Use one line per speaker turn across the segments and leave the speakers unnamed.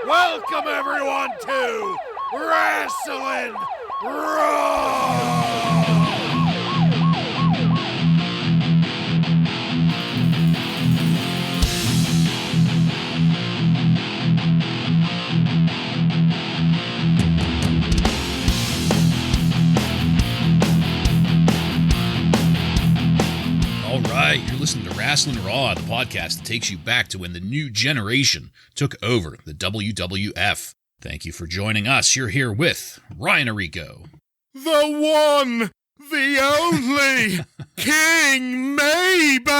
Welcome everyone to Wrasslin Raw!
All right, you're listening to Wrasslin Raw, the podcast that takes you back to when the new generation took over the WWF. Thank you for joining us. You're here with Ryan Arico.
The one, the only, King Mabel!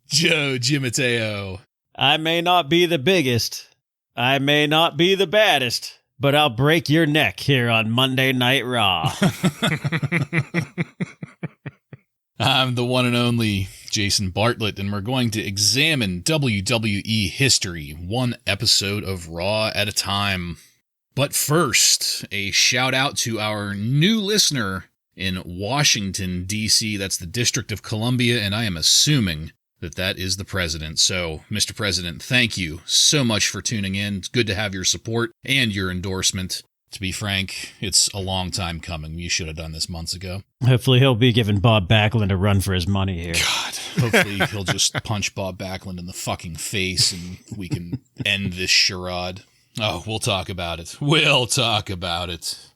Joe Gimateo.
I may not be the biggest, I may not be the baddest, but I'll break your neck here on Monday Night Raw.
I'm the one and only Jason Bartlett, and we're going to examine WWE history, one episode of Raw at a time. But first, a shout out to our new listener in Washington, D.C. That's the District of Columbia, and I am assuming that is the president. So, Mr. President, thank you so much for tuning in. It's good to have your support and your endorsement. To be frank, it's a long time coming. You should have done this months ago.
Hopefully he'll be giving Bob Backlund a run for his money here.
God, hopefully he'll just punch Bob Backlund in the fucking face and we can end this charade. Oh, we'll talk about it. We'll talk about it.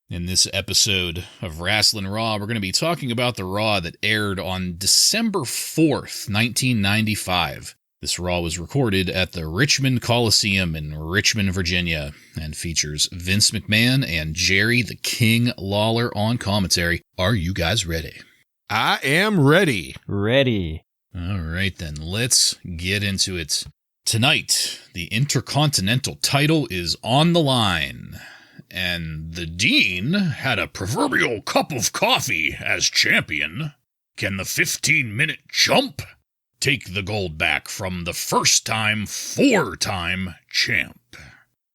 In this episode of Wrasslin Raw, we're going to be talking about the Raw that aired on December 4th, 1995. This Raw was recorded at the Richmond Coliseum in Richmond, Virginia, and features Vince McMahon and Jerry the King Lawler on commentary. Are you guys ready?
I am ready.
Ready.
All right, then, let's get into it. Tonight, the Intercontinental title is on the line. And the Dean had a proverbial cup of coffee as champion. Can the 15-minute chump take the gold back from the first-time, four-time champ?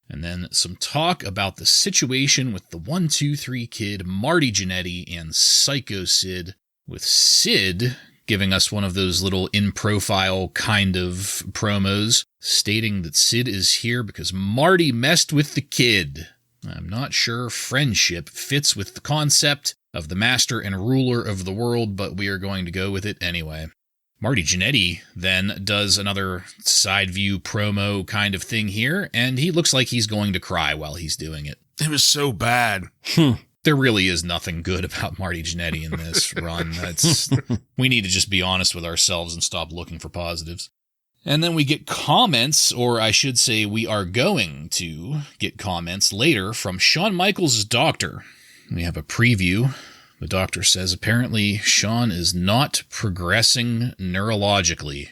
And then some talk about the situation with the 1-2-3 Kid, Marty Jannetty, and Psycho Sid, with Sid giving us one of those little in-profile kind of promos, stating that Sid is here because Marty messed with the kid. I'm not sure friendship fits with the concept of the master and ruler of the world, but we are going to go with it anyway. Marty Jannetty then does another side view promo kind of thing here, and he looks like he's going to cry while he's doing it.
It was so bad.
There really is nothing good about Marty Jannetty in this run. We need to just be honest with ourselves and stop looking for positives. And then we get comments, or I should say we are going to get comments later from Shawn Michaels' doctor. We have a preview. The doctor says apparently Shawn is not progressing neurologically.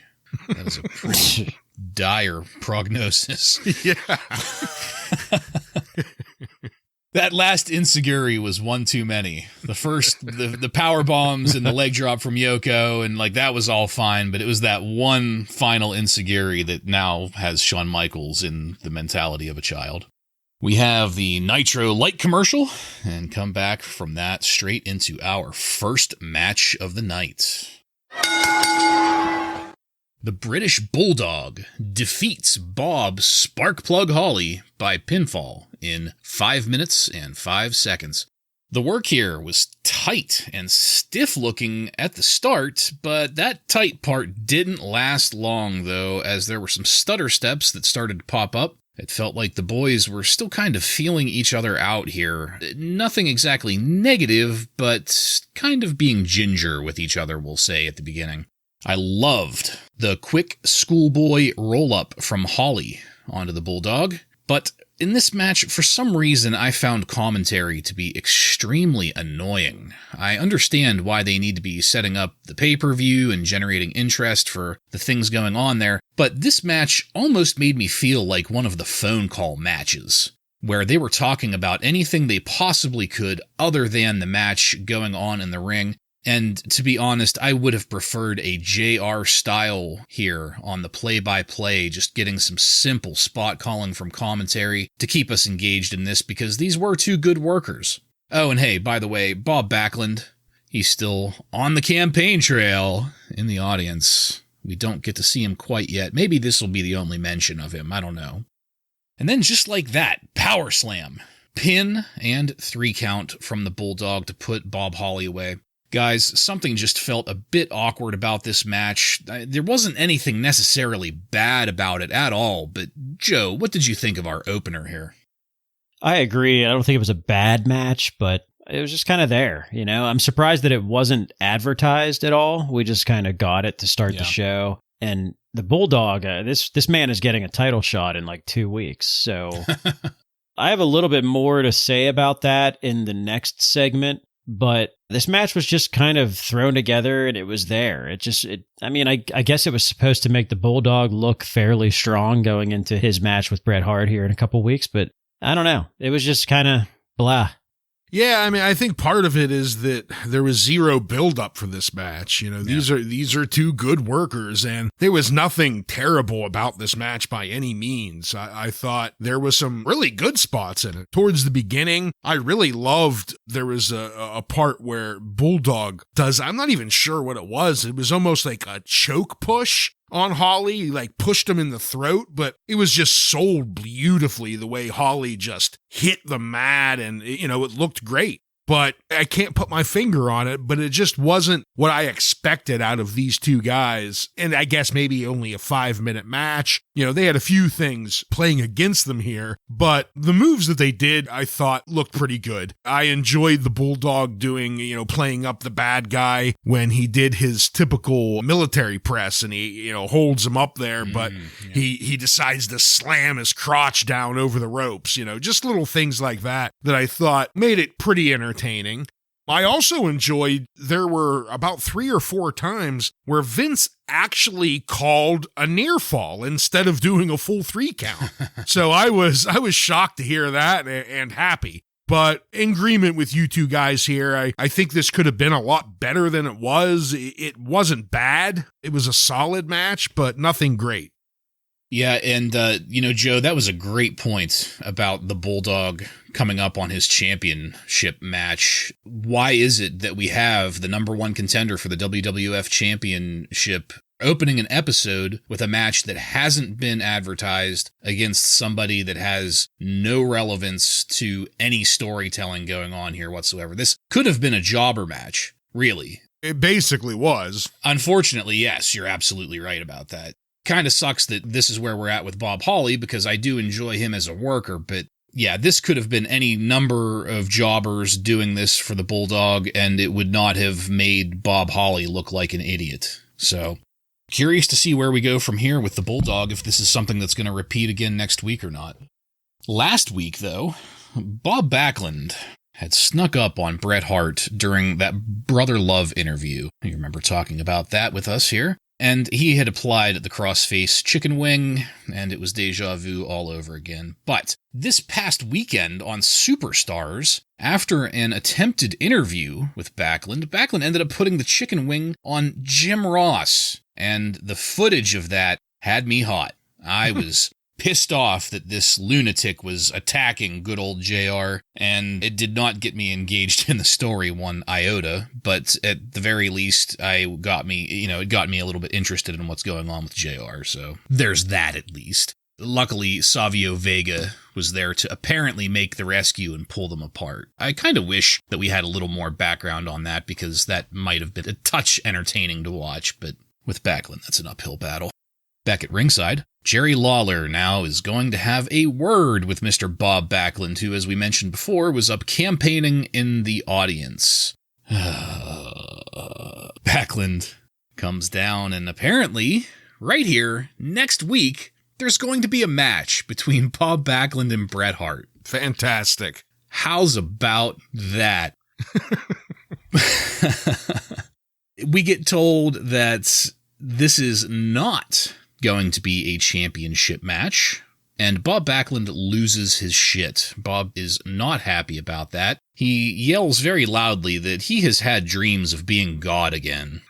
That is a pretty dire prognosis.
Yeah.
That last insecurity was one too many. The first, the power bombs and the leg drop from Yoko, and like that was all fine, but it was that one final insecurity that now has Shawn Michaels in the mentality of a child. We have the Nitro Light commercial, and come back from that straight into our first match of the night. The British Bulldog defeats Bob Sparkplug Hawley by pinfall in 5 minutes and 5 seconds. The work here was tight and stiff-looking at the start, but that tight part didn't last long, though, as there were some stutter steps that started to pop up. It felt like the boys were still kind of feeling each other out here. Nothing exactly negative, but kind of being ginger with each other, we'll say, at the beginning. I loved the quick schoolboy roll-up from Hawley onto the Bulldog, but in this match, for some reason, I found commentary to be extremely annoying. I understand why they need to be setting up the pay-per-view and generating interest for the things going on there, but this match almost made me feel like one of the phone call matches, where they were talking about anything they possibly could other than the match going on in the ring. And to be honest, I would have preferred a JR style here on the play-by-play, just getting some simple spot calling from commentary to keep us engaged in this, because these were two good workers. Oh, and hey, by the way, Bob Backlund, He's still on the campaign trail in the audience. We don't get to see him quite yet. Maybe this will be the only mention of him. I don't know. And then just like that, power slam. Pin and 3 count from the Bulldog to put Bob Hawley away. Guys, something just felt a bit awkward about this match. There wasn't anything necessarily bad about it at all, but Joe, what did you think of our opener here?
I agree. I don't think it was a bad match, but it was just kind of there, you know? I'm surprised that it wasn't advertised at all. We just kind of got it to start the show. And the Bulldog, this man is getting a title shot in like 2 weeks, so I have a little bit more to say about that in the next segment. But this match was just kind of thrown together and it was there. I guess it was supposed to make the Bulldog look fairly strong going into his match with Bret Hart here in a couple weeks, but I don't know. It was just kind of blah.
Yeah, I mean, I think part of it is that there was zero buildup for this match. You know, these are 2 good workers, and there was nothing terrible about this match by any means. I thought there was some really good spots in it. Towards the beginning, I really loved, there was a part where Bulldog does, I'm not even sure what it was. It was almost like a choke push on Hawley, like pushed him in the throat, but it was just sold beautifully the way Hawley just hit the mat, and, you know, it looked great. But I can't put my finger on it, but it just wasn't what I expected out of these 2 guys. And I guess maybe only a 5-minute match. You know, they had a few things playing against them here, but the moves that they did, I thought looked pretty good. I enjoyed the Bulldog doing, you know, playing up the bad guy when he did his typical military press and he, you know, holds him up there, but he decides to slam his crotch down over the ropes, you know, just little things like that I thought made it pretty entertaining. I also enjoyed, there were about 3 or 4 times where Vince actually called a near fall instead of doing a full 3 count. So I was shocked to hear that and happy. But in agreement with you 2 guys here, I think this could have been a lot better than it was. It wasn't bad. It was a solid match, but nothing great.
Yeah, and, you know, Joe, that was a great point about the Bulldog coming up on his championship match. Why is it that we have the number 1 contender for the WWF Championship opening an episode with a match that hasn't been advertised against somebody that has no relevance to any storytelling going on here whatsoever? This could have been a jobber match, really.
It basically was.
Unfortunately, yes, you're absolutely right about that. Kind of sucks that this is where we're at with Bob Hawley, because I do enjoy him as a worker, but yeah, this could have been any number of jobbers doing this for the Bulldog, and it would not have made Bob Hawley look like an idiot. So, curious to see where we go from here with the Bulldog, if this is something that's going to repeat again next week or not. Last week, though, Bob Backlund had snuck up on Bret Hart during that Brother Love interview. You remember talking about that with us here. And he had applied the crossface chicken wing, and it was deja vu all over again. But this past weekend on Superstars, after an attempted interview with Backlund ended up putting the chicken wing on Jim Ross. And the footage of that had me hot. I was pissed off that this lunatic was attacking good old JR, and it did not get me engaged in the story one iota, but at the very least, it got me a little bit interested in what's going on with JR, so there's that at least. Luckily, Savio Vega was there to apparently make the rescue and pull them apart. I kind of wish that we had a little more background on that, because that might have been a touch entertaining to watch, but with Backlund, that's an uphill battle. Back at ringside, Jerry Lawler now is going to have a word with Mr. Bob Backlund, who, as we mentioned before, was up campaigning in the audience. Backlund comes down, and apparently, right here, next week, there's going to be a match between Bob Backlund and Bret Hart.
Fantastic.
How's about that? We get told that this is not going to be a championship match, and Bob Backlund loses his shit. Bob is not happy about that. He yells very loudly that he has had dreams of being God again.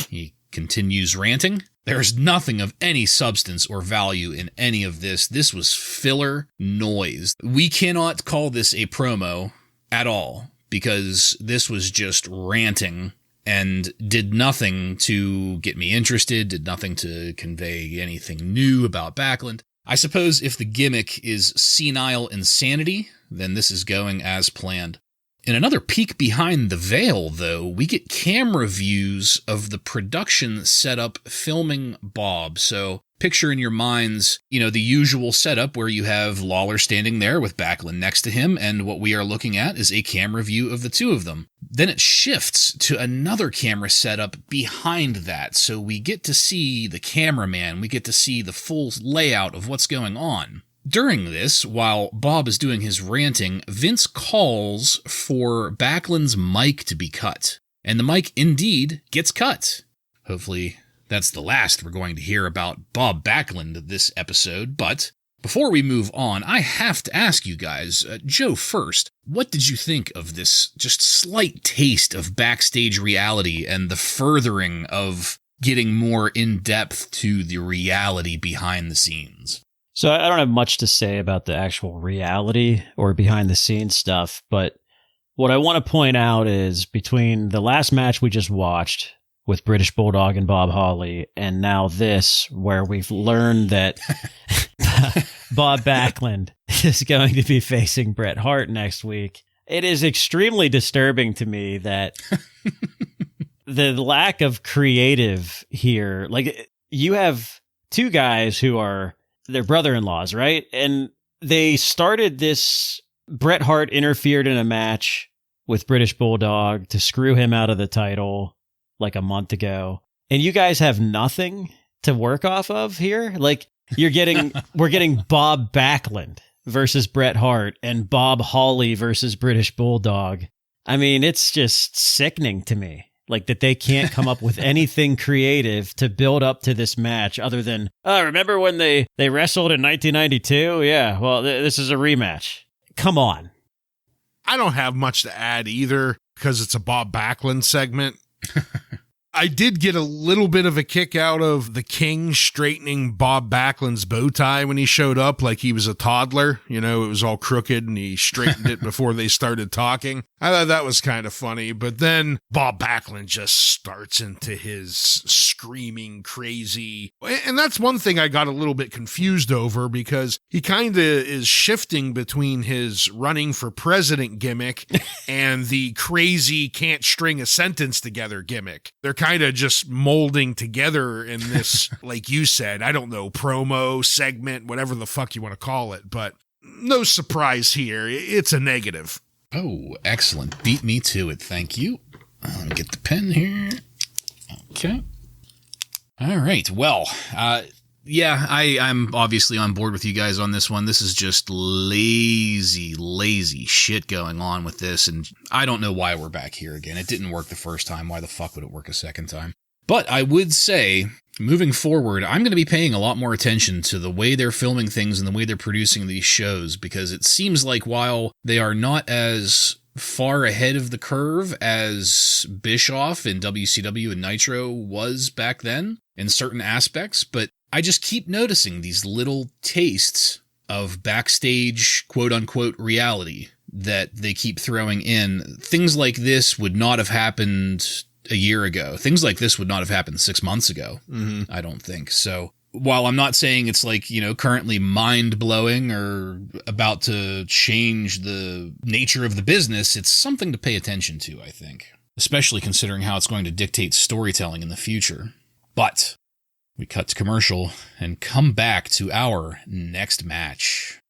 He continues ranting. There's nothing of any substance or value in any of this. This was filler noise. We cannot call this a promo at all, because this was just ranting and did nothing to get me interested, did nothing to convey anything new about Backlund. I suppose if the gimmick is senile insanity, then this is going as planned. In another peek behind the veil, though, we get camera views of the production setup filming Bob. So picture in your minds, the usual setup where you have Lawler standing there with Backlund next to him, and what we are looking at is a camera view of the two of them. Then it shifts to another camera setup behind that, so we get to see the cameraman, we get to see the full layout of what's going on. During this, while Bob is doing his ranting, Vince calls for Backlund's mic to be cut. And the mic indeed gets cut. Hopefully, that's the last we're going to hear about Bob Backlund this episode. But before we move on, I have to ask you guys, Joe first, what did you think of this just slight taste of backstage reality and the furthering of getting more in-depth to the reality behind the scenes?
So I don't have much to say about the actual reality or behind the scenes stuff, but what I want to point out is between the last match we just watched with British Bulldog and Bob Hawley and now this, where we've learned that Bob Backlund is going to be facing Bret Hart next week, it is extremely disturbing to me that the lack of creative here, like you have two guys who are their brother-in-laws, right? And they started this, Bret Hart interfered in a match with British Bulldog to screw him out of the title like a month ago. And you guys have nothing to work off of here? Like we're getting Bob Backlund versus Bret Hart and Bob Hawley versus British Bulldog. I mean, it's just sickening to me. Like that they can't come up with anything creative to build up to this match other than, remember when they wrestled in 1992? Yeah, well, this is a rematch. Come on.
I don't have much to add either because it's a Bob Backlund segment. I did get a little bit of a kick out of the King straightening Bob Backlund's bow tie when he showed up like he was a toddler. It was all crooked and he straightened it before they started talking. I thought that was kind of funny, but then Bob Backlund just starts into his screaming crazy. And that's one thing I got a little bit confused over because he kind of is shifting between his running for president gimmick and the crazy can't string a sentence together gimmick. They're kind of just molding together in this, like you said, I don't know, promo, segment, whatever the fuck you want to call it, but no surprise here. It's a negative.
Oh, excellent. Beat me to it. Thank you. Let me get the pen here. Okay. All right. Well, I'm obviously on board with you guys on this one. This is just lazy shit going on with this, and I don't know why we're back here again. It didn't work the first time. Why the fuck would it work a second time? But I would say, moving forward, I'm going to be paying a lot more attention to the way they're filming things and the way they're producing these shows, because it seems like while they are not as far ahead of the curve as Bischoff in WCW and Nitro was back then in certain aspects, but I just keep noticing these little tastes of backstage quote-unquote reality that they keep throwing in. Things like this would not have happened a year ago. Things like this would not have happened 6 months ago, I don't think. So while I'm not saying it's like, currently mind-blowing or about to change the nature of the business, it's something to pay attention to, I think, especially considering how it's going to dictate storytelling in the future. But we cut to commercial and come back to our next match.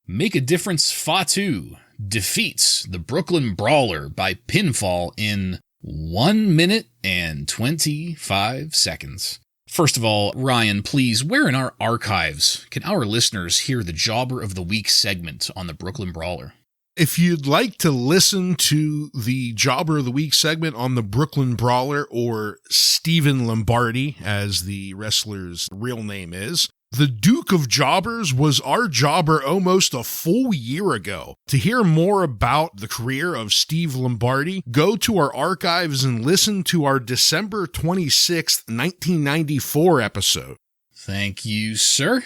Make a Difference Fatu defeats the Brooklyn Brawler by pinfall in 1 minute and 25 seconds. First of all, Ryan, please, where in our archives can our listeners hear the Jobber of the Week segment on the Brooklyn Brawler?
If you'd like to listen to the Jobber of the Week segment on the Brooklyn Brawler, or Stephen Lombardi, as the wrestler's real name is, the Duke of Jobbers was our jobber almost a full year ago. To hear more about the career of Steve Lombardi, go to our archives and listen to our December 26th, 1994 episode.
Thank you, sir.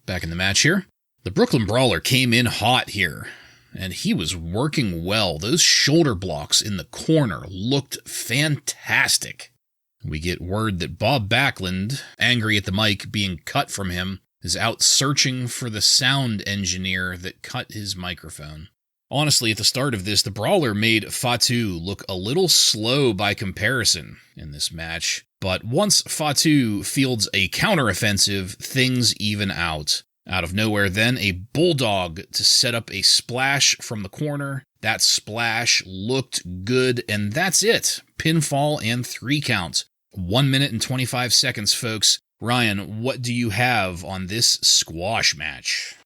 Back in the match here. The Brooklyn Brawler came in hot here. and he was working well. Those shoulder blocks in the corner looked fantastic. We get word that Bob Backlund, angry at the mic being cut from him, is out searching for the sound engineer that cut his microphone. Honestly, at the start of this, the Brawler made Fatu look a little slow by comparison in this match, but once Fatu fields a counteroffensive, things even out. Out of nowhere then, a Bulldog to set up a splash from the corner. That splash looked good, and that's it. Pinfall and 3 count. 1 minute and 25 seconds, folks. Ryan, what do you have on this squash match?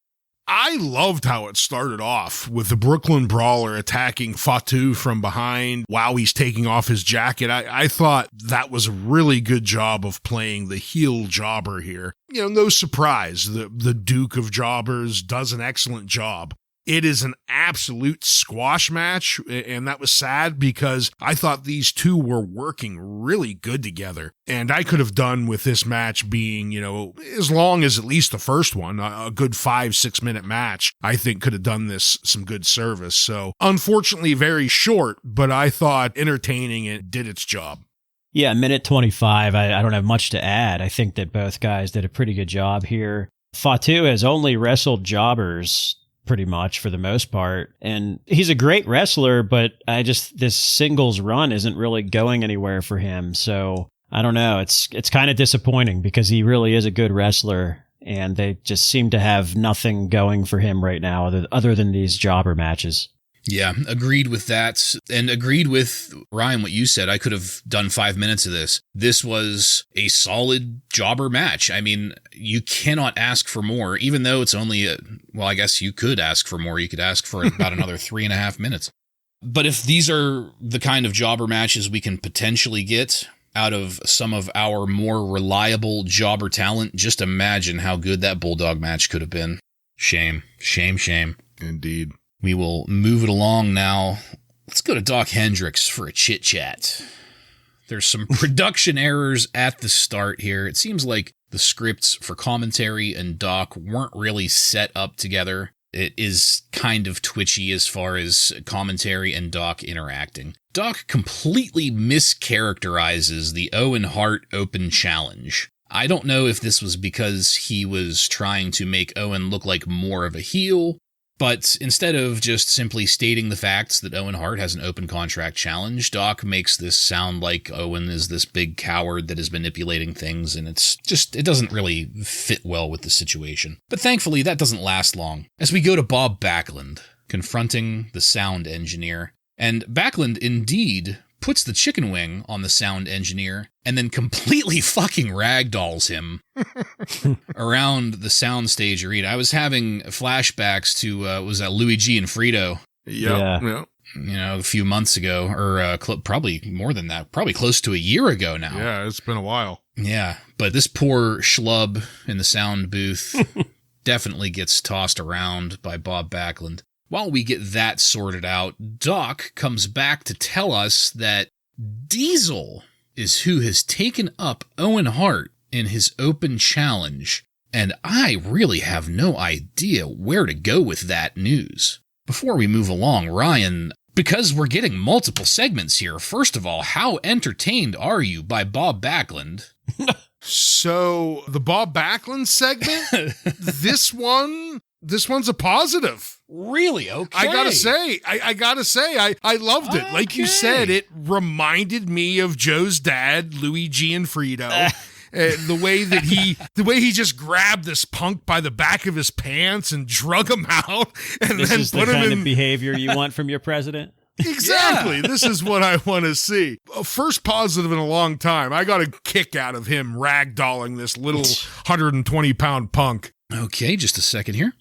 I loved how it started off with the Brooklyn Brawler attacking Fatu from behind while he's taking off his jacket. I thought that was a really good job of playing the heel jobber here. You know, no surprise, the Duke of Jobbers does an excellent job. It is an absolute squash match, and that was sad because I thought these two were working really good together. And I could have done with this match being, you know, as long as at least the first one, a good 5-6 minute match, I think could have done this some good service. So unfortunately very short, but I thought entertaining and did its job.
Yeah, minute 25, I don't have much to add. I think that both guys did a pretty good job here. Fatu has only wrestled jobbers pretty much for the most part. And he's a great wrestler, but this singles run isn't really going anywhere for him. So I don't know. It's kind of disappointing because he really is a good wrestler and they just seem to have nothing going for him right now other than these jobber matches.
Yeah, agreed with that. And agreed with, Ryan, what you said. I could have done 5 minutes of this. This was a solid jobber match. I mean, you cannot ask for more, even though it's only, I guess you could ask for more. You could ask for about another 3.5 minutes. But if these are the kind of jobber matches we can potentially get out of some of our more reliable jobber talent, just imagine how good that Bulldog match could have been. Shame, shame, shame.
Indeed.
We will move it along now. Let's go to Doc Hendricks for a chit-chat. There's some production errors at the start here. It seems like the scripts for commentary and Doc weren't really set up together. It is kind of twitchy as far as commentary and Doc interacting. Doc completely mischaracterizes the Owen Hart Open Challenge. I don't know if this was because he was trying to make Owen look like more of a heel, but instead of just simply stating the facts that Owen Hart has an open contract challenge, Doc makes this sound like Owen is this big coward that is manipulating things, and it doesn't really fit well with the situation. But thankfully, that doesn't last long, as we go to Bob Backlund, confronting the sound engineer. And Backlund indeed puts the chicken wing on the sound engineer, and then completely fucking ragdolls him around the soundstage arena. I was having flashbacks to, was that Luigi and Frito?
Yeah.
You know, a few months ago, or probably more than that, probably close to a year ago now.
Yeah, it's been a while.
Yeah, but this poor schlub in the sound booth definitely gets tossed around by Bob Backlund. While we get that sorted out, Doc comes back to tell us that Diesel is who has taken up Owen Hart in his open challenge, and I really have no idea where to go with that news. Before we move along, Ryan, because we're getting multiple segments here, first of all, how entertained are you by Bob Backlund?
So, the Bob Backlund segment, this one's a positive.
Really? Okay.
I gotta say, I loved it. Like you said, it reminded me of Joe's dad, Luigi and Frito. The way he just grabbed this punk by the back of his pants and drug him out, and
this
then
is
put
the
him
kind
in
of behavior you want from your president.
Exactly. This is what I want to see. First positive in a long time. I got a kick out of him ragdolling this little 120-pound punk.
Okay, just a second here.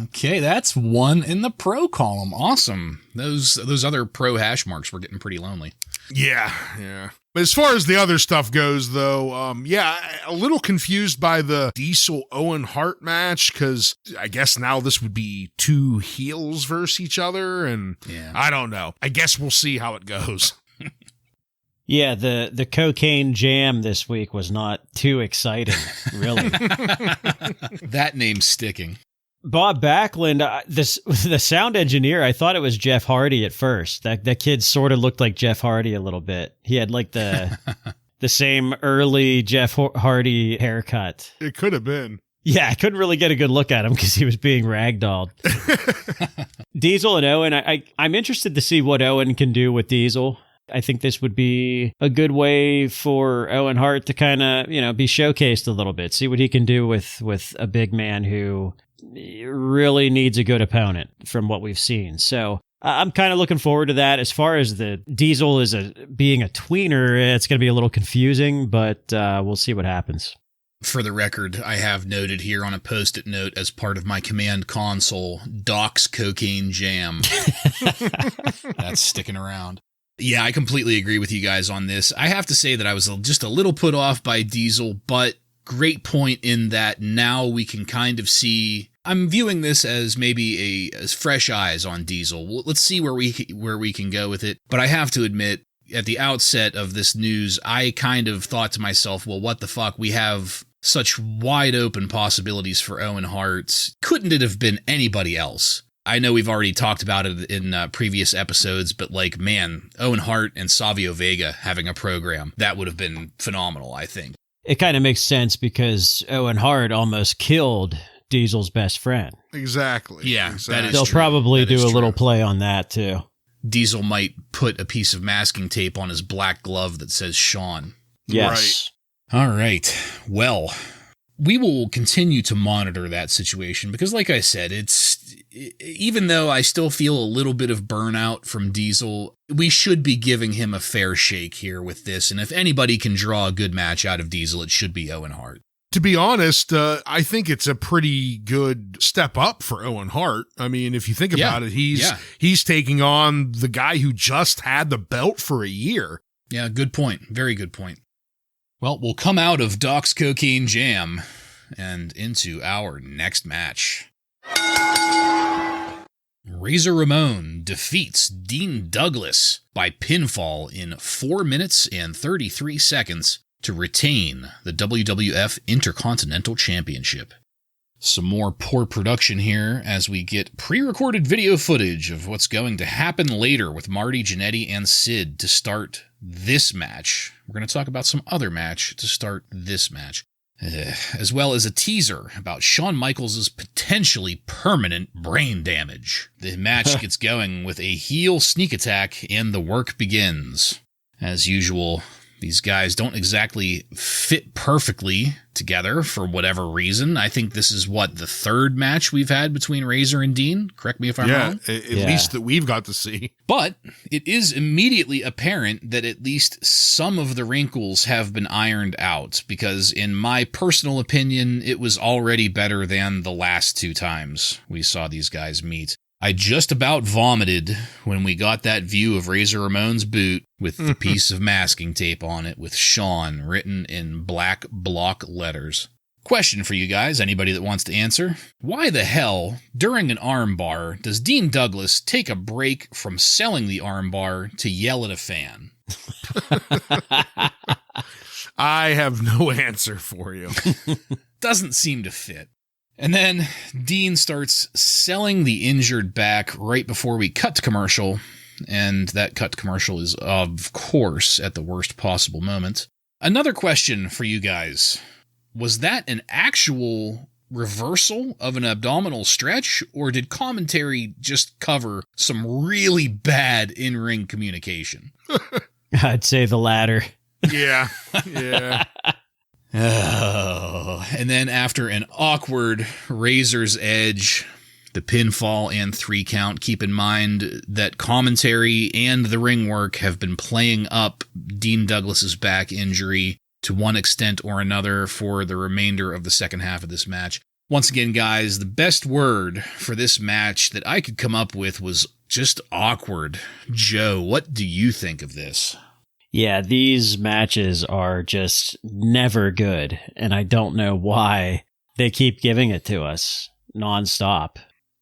Okay, that's one in the pro column. Awesome. Those other pro hash marks were getting pretty lonely.
Yeah. But as far as the other stuff goes, though, a little confused by the Diesel Owen Hart match, because I guess now this would be two heels versus each other, and I don't know. I guess we'll see how it goes.
Yeah, the cocaine jam this week was not too exciting, really.
That name's sticking.
Bob Backlund, the sound engineer, I thought it was Jeff Hardy at first. That kid sort of looked like Jeff Hardy a little bit. He had like the same early Jeff Hardy haircut.
It could have been.
Yeah, I couldn't really get a good look at him because he was being ragdolled. Diesel and Owen, I'm interested to see what Owen can do with Diesel. I think this would be a good way for Owen Hart to kind of, be showcased a little bit, see what he can do with a big man who really needs a good opponent from what we've seen. So I'm kind of looking forward to that. As far as the Diesel being a tweener, it's going to be a little confusing, but we'll see what happens.
For the record, I have noted here on a post-it note as part of my command console, Doc's Cocaine Jam. That's sticking around. Yeah, I completely agree with you guys on this. I have to say that I was just a little put off by Diesel, but great point in that now we can kind of see. I'm viewing this as maybe as fresh eyes on Diesel. Let's see where we can go with it. But I have to admit, at the outset of this news, I kind of thought to myself, well, what the fuck? We have such wide open possibilities for Owen Hart. Couldn't it have been anybody else? I know we've already talked about it in previous episodes, but Owen Hart and Savio Vega having a program, that would have been phenomenal, I think.
It kind of makes sense because Owen Hart almost killed Diesel's best friend.
Exactly.
Yeah,
exactly.
That is
They'll
true.
probably do a little play on that, too.
Diesel might put a piece of masking tape on his black glove that says Shawn.
Yes.
Right. All right. Well, we will continue to monitor that situation because, like I said, even though I still feel a little bit of burnout from Diesel, we should be giving him a fair shake here with this. And if anybody can draw a good match out of Diesel, it should be Owen Hart.
To be honest, I think it's a pretty good step up for Owen Hart. I mean, if you think about it, he's taking on the guy who just had the belt for a year.
Yeah, good point. Very good point. Well, we'll come out of Doc's Cocaine Jam and into our next match. Razor Ramon defeats Dean Douglas by pinfall in 4 minutes and 33 seconds to retain the WWF Intercontinental Championship. Some more poor production here as we get pre-recorded video footage of what's going to happen later with Marty Jannetty and Sid to start this match. We're going to talk about some other match to start this match, as well as a teaser about Shawn Michaels' potentially permanent brain damage. The match gets going with a heel sneak attack and the work begins. As usual, these guys don't exactly fit perfectly together for whatever reason. I think this is, the third match we've had between Razor and Dean? Correct me if I'm wrong.
At least that we've got to see.
But it is immediately apparent that at least some of the wrinkles have been ironed out, because in my personal opinion, it was already better than the last two times we saw these guys meet. I just about vomited when we got that view of Razor Ramon's boot with the piece of masking tape on it with Shawn written in black block letters. Question for you guys, anybody that wants to answer. Why the hell, during an armbar, does Dean Douglas take a break from selling the armbar to yell at a fan?
I have no answer for you.
Doesn't seem to fit. And then Dean starts selling the injured back right before we cut to commercial, and that cut to commercial is, of course, at the worst possible moment. Another question for you guys. Was that an actual reversal of an abdominal stretch, or did commentary just cover some really bad in-ring communication?
I'd say the latter.
Yeah.
Oh, and then after an awkward Razor's Edge, the pinfall and 3 count, keep in mind that commentary and the ring work have been playing up Dean Douglas's back injury to one extent or another for the remainder of the second half of this match. Once again, guys, the best word for this match that I could come up with was just awkward. Joe, what do you think of this?
Yeah, these matches are just never good, and I don't know why they keep giving it to us nonstop.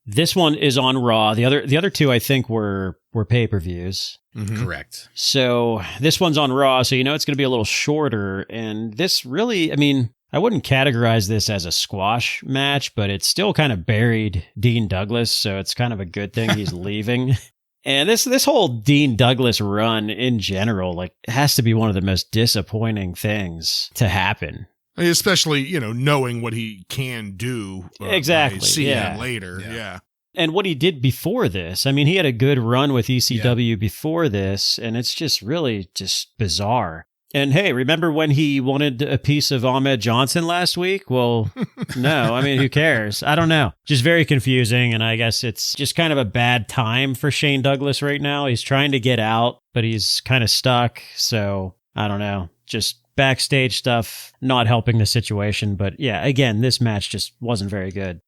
This one is on Raw. The other two, I think, were pay-per-views.
Mm-hmm. Correct.
So this one's on Raw, so it's going to be a little shorter. And this really, I I wouldn't categorize this as a squash match, but it's still kind of buried Dean Douglas, so it's kind of a good thing he's leaving. And this whole Dean Douglas run in general, like, has to be one of the most disappointing things to happen.
Especially, knowing what he can do.
Exactly.
See him later. Yeah.
And what he did before this. I mean, he had a good run with ECW before this, and it's just really just bizarre. And hey, remember when he wanted a piece of Ahmed Johnson last week? Well, no, I mean, who cares? I don't know. Just very confusing. And I guess it's just kind of a bad time for Shane Douglas right now. He's trying to get out, but he's kind of stuck. So I don't know. Just backstage stuff, not helping the situation. But yeah, again, this match just wasn't very good.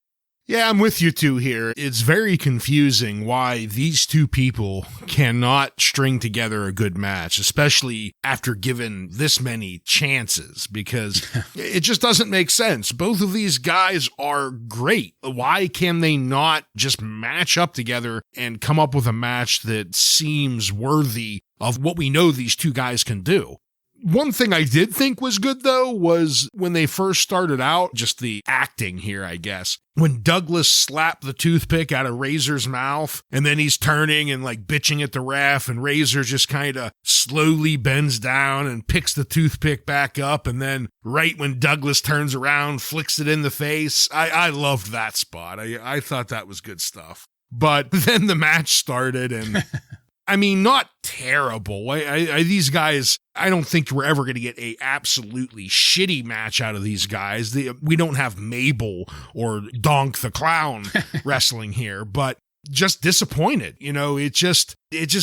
Yeah, I'm with you two here. It's very confusing why these two people cannot string together a good match, especially after given this many chances, because it just doesn't make sense. Both of these guys are great. Why can they not just match up together and come up with a match that seems worthy of what we know these two guys can do? One thing I did think was good, though, was when they first started out, just the acting here, I guess. When Douglas slapped the toothpick out of Razor's mouth, and then he's turning and like bitching at the ref, and Razor just kind of slowly bends down and picks the toothpick back up, and then right when Douglas turns around, flicks it in the face. I loved that spot. I thought that was good stuff. But then the match started, and I mean, not terrible. These guys, I don't think we're ever going to get a absolutely shitty match out of these guys. We don't have Mabel or Donk the Clown wrestling here, but just disappointed. It just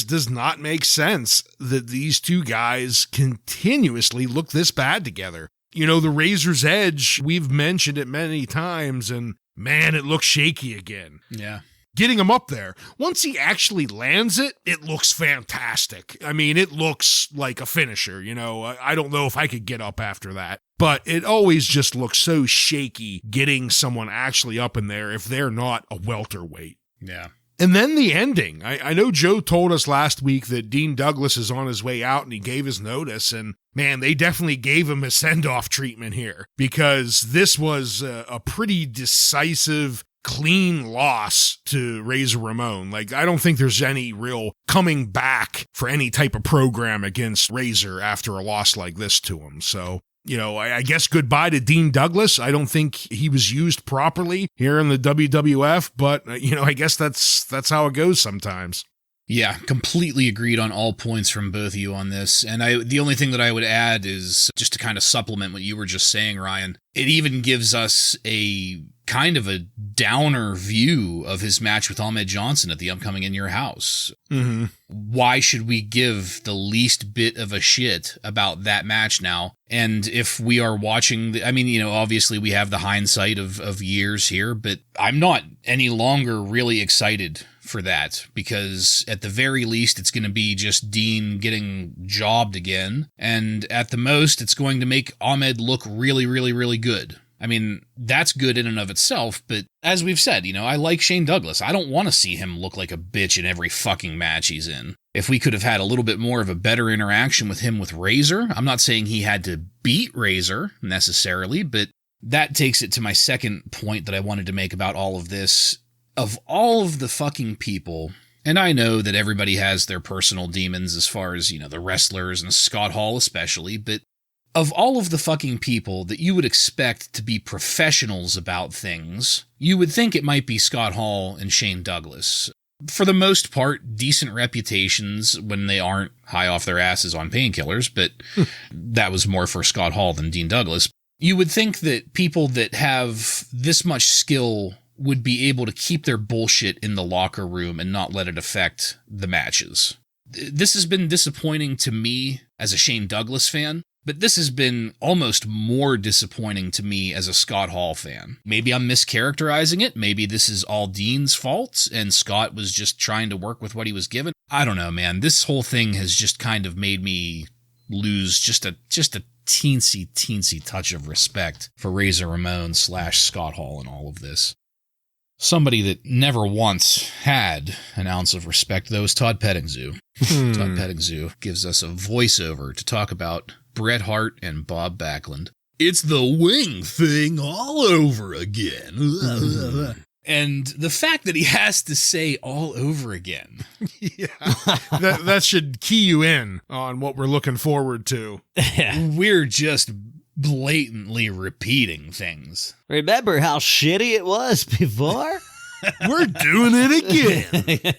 does not make sense that these two guys continuously look this bad together. The Razor's Edge, we've mentioned it many times, and man, it looks shaky again.
Yeah.
Getting him up there. Once he actually lands it, it looks fantastic. I mean, it looks like a finisher, I don't know if I could get up after that. But it always just looks so shaky getting someone actually up in there if they're not a welterweight.
Yeah.
And then the ending. I know Joe told us last week that Dean Douglas is on his way out and he gave his notice. And man, they definitely gave him a send-off treatment here, because this was a pretty decisive, clean loss to Razor Ramon. Like, I don't think there's any real coming back for any type of program against Razor after a loss like this to him. So, I guess goodbye to Dean Douglas. I don't think he was used properly here in the WWF, but, I guess that's how it goes sometimes.
Yeah, completely agreed on all points from both of you on this. And the only thing that I would add is just to kind of supplement what you were just saying, Ryan. It even gives us a kind of a downer view of his match with Ahmed Johnson at the upcoming In Your House.
Mm-hmm.
Why should we give the least bit of a shit about that match now? And if we are watching, obviously we have the hindsight of years here, but I'm not any longer really excited for that, because at the very least it's going to be just Dean getting jobbed again, and at the most it's going to make Ahmed look really, really, really good. I mean, that's good in and of itself, but as we've said, I like Shane Douglas. I don't want to see him look like a bitch in every fucking match he's in. If we could have had a little bit more of a better interaction with him with Razor, I'm not saying he had to beat Razor necessarily, but that takes it to my second point that I wanted to make about all of this. Of all of the fucking people, and I know that everybody has their personal demons as far as, the wrestlers and Scott Hall especially, but of all of the fucking people that you would expect to be professionals about things, you would think it might be Scott Hall and Shane Douglas. For the most part, decent reputations when they aren't high off their asses on painkillers, but that was more for Scott Hall than Dean Douglas. You would think that people that have this much skill would be able to keep their bullshit in the locker room and not let it affect the matches. This has been disappointing to me as a Shane Douglas fan, but this has been almost more disappointing to me as a Scott Hall fan. Maybe I'm mischaracterizing it. Maybe this is all Dean's fault and Scott was just trying to work with what he was given. I don't know, man. This whole thing has just kind of made me lose just a teensy touch of respect for Razor Ramon / Scott Hall in all of this. Somebody that never once had an ounce of respect, though, is Todd Pettingzoo. Todd Pettingzoo gives us a voiceover to talk about Bret Hart and Bob Backlund. It's the wing thing all over again. And the fact that he has to say all over again.
Yeah, that should key you in on what we're looking forward to.
We're just blatantly repeating things.
Remember how shitty it was before?
We're doing it again.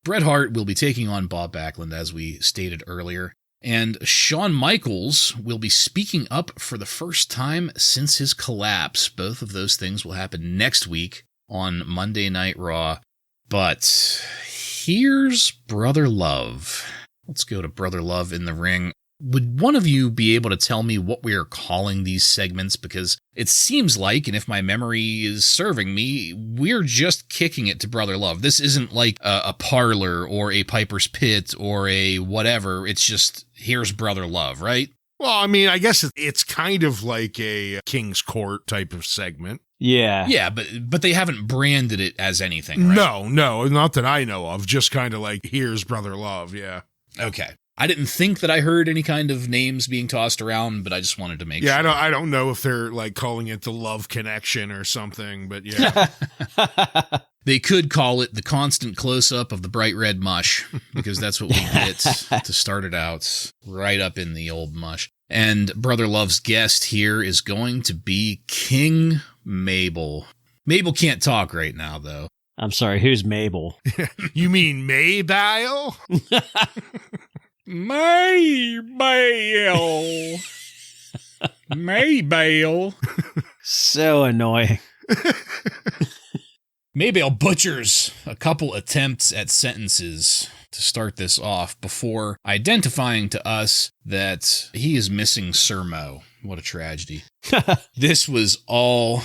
Bret Hart will be taking on Bob Backlund, as we stated earlier. And Shawn Michaels will be speaking up for the first time since his collapse. Both of those things will happen next week on Monday Night Raw. But here's Brother Love. Let's go to Brother Love in the ring. Would one of you be able to tell me what we are calling these segments? Because it seems like, and if my memory is serving me, we're just kicking it to Brother Love. This isn't like a parlor or a Piper's Pit or a whatever. It's just, here's Brother Love, right?
Well, I mean, I guess it's kind of like a King's Court type of segment.
Yeah.
Yeah, but they haven't branded it as anything, right?
No, not that I know of. Just kind of like, here's Brother Love, yeah.
Okay. I didn't think that I heard any kind of names being tossed around, but I just wanted to make sure.
Yeah, I don't know if they're like calling it the Love Connection or something, but yeah.
They could call it the constant close-up of the bright red mush, because that's what we get to start it out, right up in the old mush. And Brother Love's guest here is going to be King Mabel. Mabel can't talk right now, though.
I'm sorry, who's Mabel?
You mean Mabel?
Mabel. Mabel.
So annoying.
Mabel butchers a couple attempts at sentences to start this off before identifying to us that he is missing Sir Mo. What a tragedy. This was all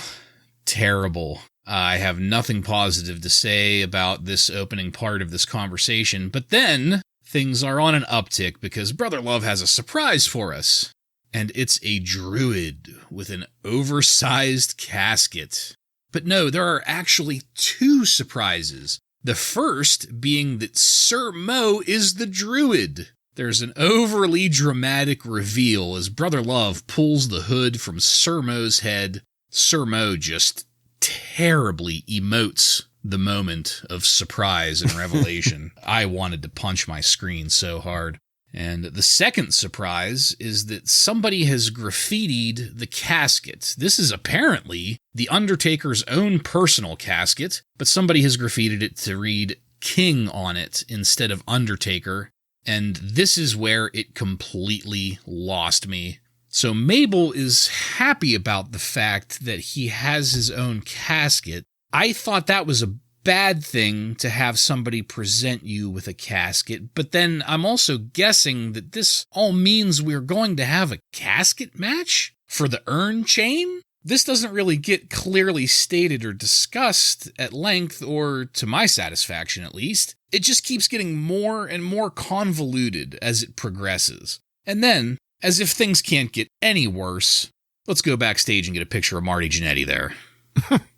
terrible. I have nothing positive to say about this opening part of this conversation, but then things are on an uptick because Brother Love has a surprise for us. And it's a druid with an oversized casket. But no, there are actually two surprises. The first being that Sir Mo is the druid. There's an overly dramatic reveal as Brother Love pulls the hood from Sir Mo's head. Sir Mo just terribly emotes the moment of surprise and revelation. I wanted to punch my screen so hard. And the second surprise is that somebody has graffitied the casket. This is apparently the Undertaker's own personal casket, but somebody has graffitied it to read King on it instead of Undertaker. And this is where it completely lost me. So Mabel is happy about the fact that he has his own casket. I thought that was a bad thing to have somebody present you with a casket, but then I'm also guessing that this all means we're going to have a casket match for the urn chain? This doesn't really get clearly stated or discussed at length, or to my satisfaction at least. It just keeps getting more and more convoluted as it progresses. And then, as if things can't get any worse, let's go backstage and get a picture of Marty Jannetty there.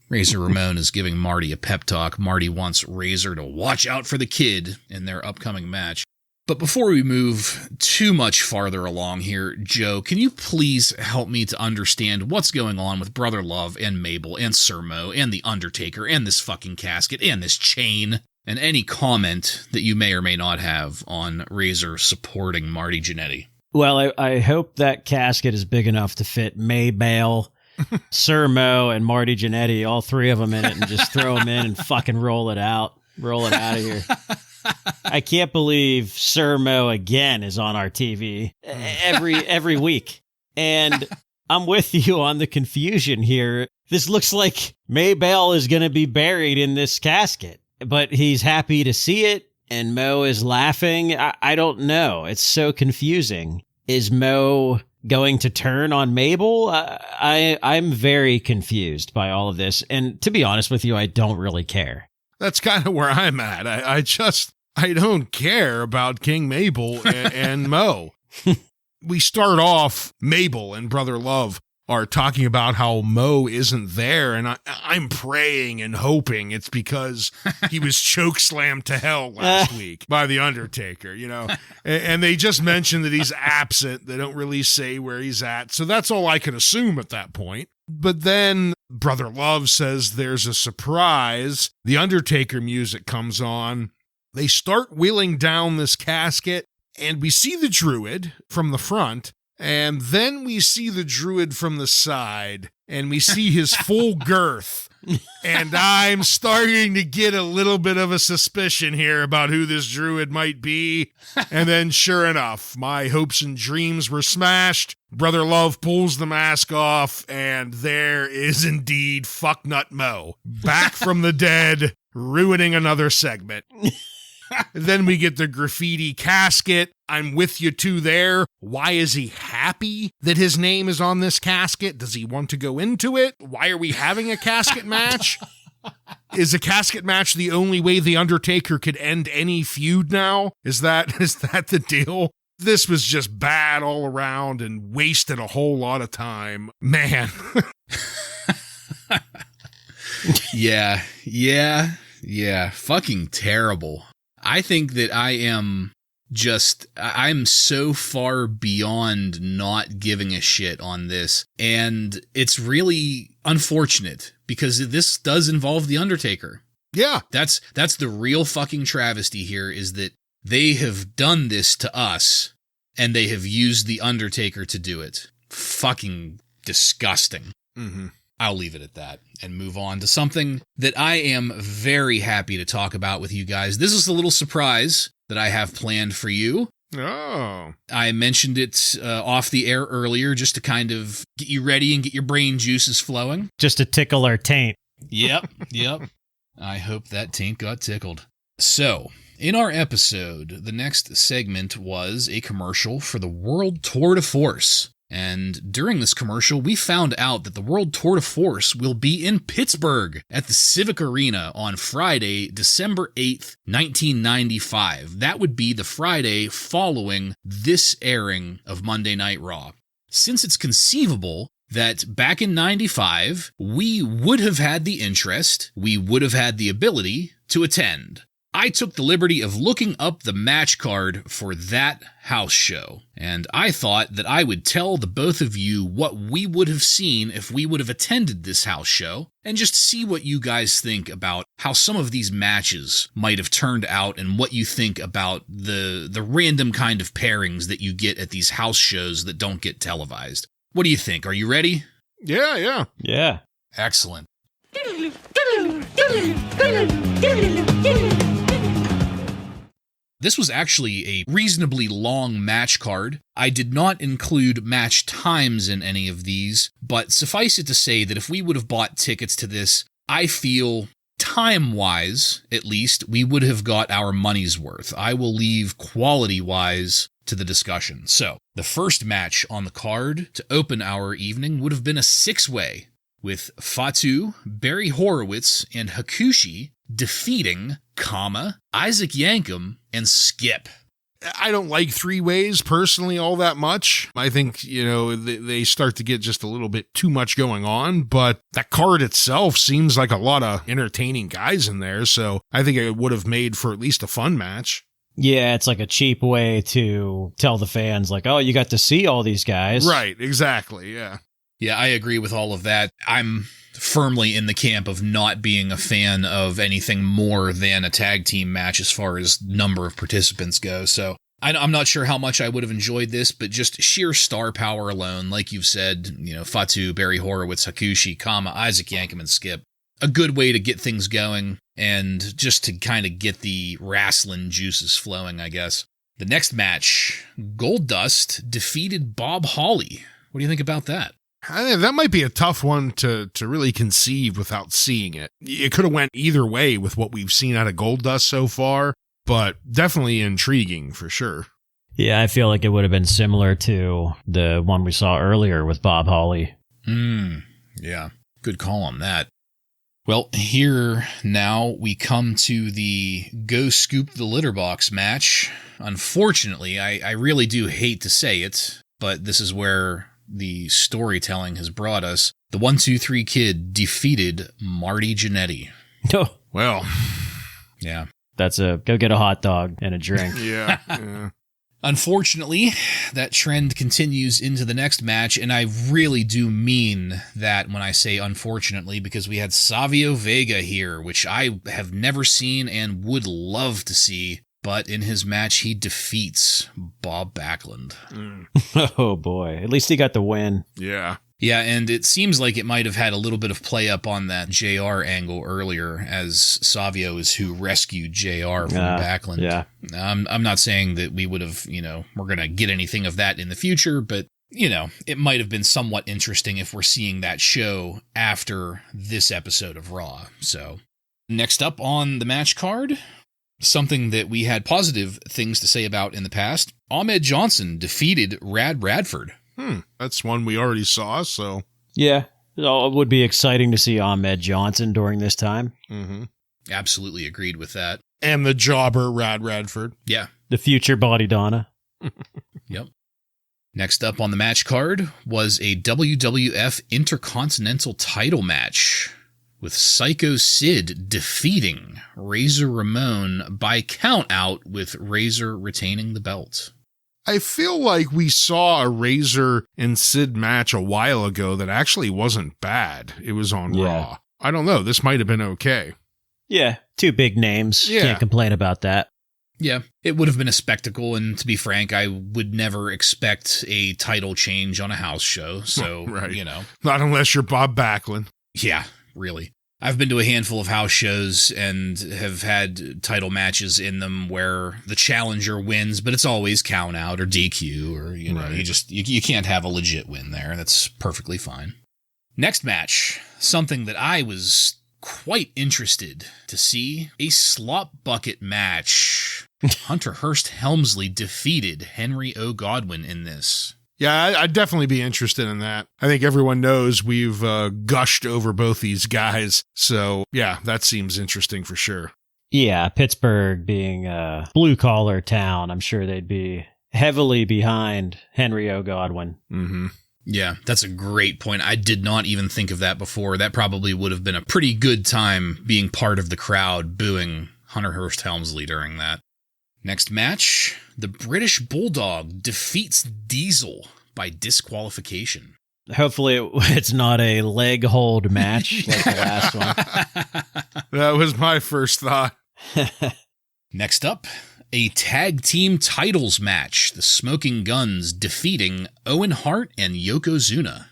Razor Ramon is giving Marty a pep talk. Marty wants Razor to watch out for the kid in their upcoming match. But before we move too much farther along here, Joe, can you please help me to understand what's going on with Brother Love and Mabel and Sir Mo and the Undertaker and this fucking casket and this chain? And any comment that you may or may not have on Razor supporting Marty Jannetty.
Well, I hope that casket is big enough to fit Mabel, Sir Mo, and Marty Jannetty, all three of them in it, and just throw them in and fucking roll it out. Roll it out of here. I can't believe Sir Mo again is on our TV every week. And I'm with you on the confusion here. This looks like Mabel is going to be buried in this casket, but he's happy to see it, and Mo is laughing. I don't know. It's so confusing. Is Mo going to turn on Mabel? I'm very confused by all of this. And to be honest with you, I don't really care.
That's kind of where I'm at. I don't care about King Mabel and Mo. We start off Mabel and Brother Love are talking about how Mo isn't there, and I'm praying and hoping it's because he was chokeslammed to hell last week by the Undertaker, you know. And they just mentioned that he's absent. They don't really say where he's at, so that's all I can assume at that point. But then Brother Love says there's a surprise. The Undertaker music comes on. They start wheeling down this casket, and we see the Druid from the front. And then we see the Druid from the side, and we see his full girth. And I'm starting to get a little bit of a suspicion here about who this Druid might be. And then sure enough, my hopes and dreams were smashed. Brother Love pulls the mask off, and there is indeed Fucknut Mo, back from the dead, ruining another segment. Then we get the graffiti casket. I'm with you too there. Why is he happy that his name is on this casket? Does he want to go into it? Why are we having a casket match? Is a casket match the only way the Undertaker could end any feud now? Is that the deal? This was just bad all around and wasted a whole lot of time. Man.
Yeah. Fucking terrible. I think that I'm so far beyond not giving a shit on this. And it's really unfortunate because this does involve The Undertaker.
Yeah.
That's the real fucking travesty here, is that they have done this to us and they have used The Undertaker to do it. Fucking disgusting.
Mm-hmm.
I'll leave it at that and move on to something that I am very happy to talk about with you guys. This is a little surprise that I have planned for you.
Oh.
I mentioned it off the air earlier just to kind of get you ready and get your brain juices flowing.
Just to tickle our taint.
Yep. I hope that taint got tickled. So, in our episode, the next segment was a commercial for the World Tour de Force. And during this commercial, we found out that the World Tour de Force will be in Pittsburgh at the Civic Arena on Friday, December 8th, 1995. That would be the Friday following this airing of Monday Night Raw. Since it's conceivable that back in 95, we would have had the interest, we would have had the ability to attend. I took the liberty of looking up the match card for that house show, and I thought that I would tell the both of you what we would have seen if we would have attended this house show, and just see what you guys think about how some of these matches might have turned out and what you think about the random kind of pairings that you get at these house shows that don't get televised. What do you think? Are you ready?
Yeah.
Excellent. This was actually a reasonably long match card. I did not include match times in any of these, but suffice it to say that if we would have bought tickets to this, I feel, time-wise, at least, we would have got our money's worth. I will leave quality-wise to the discussion. So, the first match on the card to open our evening would have been a six-way, with Fatu, Barry Horowitz, and Hakushi defeating, Isaac Yankem, and Skip.
I don't like three-ways personally all that much. I think, they start to get just a little bit too much going on, but that card itself seems like a lot of entertaining guys in there, so I think it would have made for at least a fun match.
Yeah, it's like a cheap way to tell the fans, like, oh, you got to see all these guys.
Right, exactly, yeah.
Yeah, I agree with all of that. I'm firmly in the camp of not being a fan of anything more than a tag team match as far as number of participants go. So I'm not sure how much I would have enjoyed this, but just sheer star power alone, like you've said, Fatu, Barry Horowitz, Hakushi, Isaac Yankem, and Skip. A good way to get things going and just to kind of get the Wrasslin juices flowing, I guess. The next match, Goldust defeated Bob Hawley. What do you think about that?
I think that might be a tough one to really conceive without seeing it. It could have went either way with what we've seen out of Goldust so far, but definitely intriguing for sure.
Yeah, I feel like it would have been similar to the one we saw earlier with Bob Hawley.
Yeah, good call on that. Well, here now we come to the Go Scoop the Litter Box match. Unfortunately, I really do hate to say it, but this is where the storytelling has brought us. The 1-2-3 Kid defeated Marty Jannetty.
Oh,
Well,
Yeah.
that's go get a hot dog and a drink.
yeah.
Unfortunately, that trend continues into the next match, and I really do mean that when I say unfortunately, because we had Savio Vega here, which I have never seen and would love to see, but in his match, he defeats Bob Backlund.
Oh, boy. At least he got the win.
Yeah.
Yeah, and it seems like it might have had a little bit of play up on that JR angle earlier, as Savio is who rescued JR from Backlund.
Yeah.
I'm not saying that we would have, we're going to get anything of that in the future, but, it might have been somewhat interesting if we're seeing that show after this episode of Raw. So, next up on the match card, something that we had positive things to say about in the past, Ahmed Johnson defeated Radford.
That's one we already saw, so.
Yeah. It would be exciting to see Ahmed Johnson during this time.
Mm-hmm.
Absolutely agreed with that.
And the jobber, Radford.
Yeah.
The future Body Donna.
Yep. Next up on the match card was a WWF Intercontinental title match with Psycho Sid defeating Razor Ramon by count out, with Razor retaining the belt.
I feel like we saw a Razor and Sid match a while ago that actually wasn't bad. It was on Raw. I don't know. This might have been okay.
Yeah. Two big names.
Yeah.
Can't complain about that.
Yeah, it would have been a spectacle, and to be frank, I would never expect a title change on a house show, so,
Right. Not unless you're Bob Backlund.
Yeah, really. I've been to a handful of house shows and have had title matches in them where the challenger wins, but it's always count out or DQ, or,
Right.
you can't have a legit win there. That's perfectly fine. Next match, something that I was quite interested to see, a slop bucket match. Hunter Hearst Helmsley defeated Henry O. Godwin in this.
Yeah, I'd definitely be interested in that. I think everyone knows we've gushed over both these guys. So, yeah, that seems interesting for sure.
Yeah, Pittsburgh being a blue-collar town, I'm sure they'd be heavily behind Henry O. Godwin.
Mm-hmm.
Yeah, that's a great point. I did not even think of that before. That probably would have been a pretty good time being part of the crowd booing Hunter Hearst Helmsley during that. Next match, the British Bulldog defeats Diesel by disqualification.
Hopefully it's not a leg hold match like the last one.
That was my first thought.
Next up, a tag team titles match. The Smoking Guns defeating Owen Hart and Yokozuna.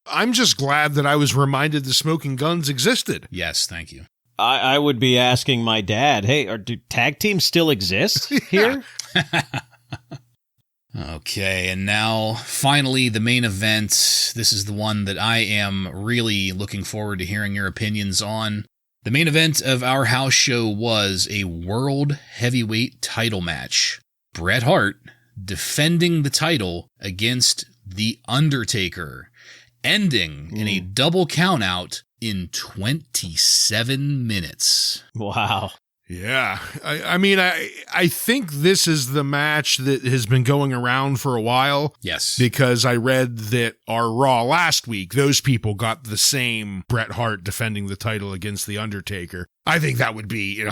I'm just glad that I was reminded the Smoking Guns existed.
Yes, thank you.
I would be asking my dad, hey, do tag teams still exist here?
Okay, and now, finally, the main event. This is the one that I am really looking forward to hearing your opinions on. The main event of our house show was a World Heavyweight title match. Bret Hart defending the title against The Undertaker, ending in a double countout in 27 minutes.
Wow.
Yeah. I mean, I think this is the match that has been going around for a while.
Yes.
Because I read that our Raw last week, those people got the same Bret Hart defending the title against The Undertaker. I think that would be,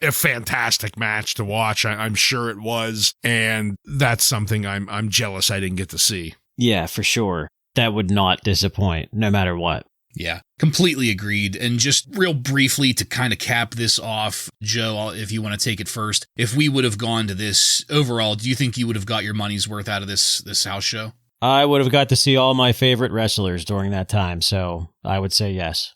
a fantastic match to watch. I'm sure it was. And that's something I'm jealous I didn't get to see.
Yeah, for sure. That would not disappoint, no matter what.
Yeah, completely agreed. And just real briefly to kind of cap this off, Joe, if you want to take it first, if we would have gone to this overall, do you think you would have got your money's worth out of this house show?
I would have got to see all my favorite wrestlers during that time, so I would say yes.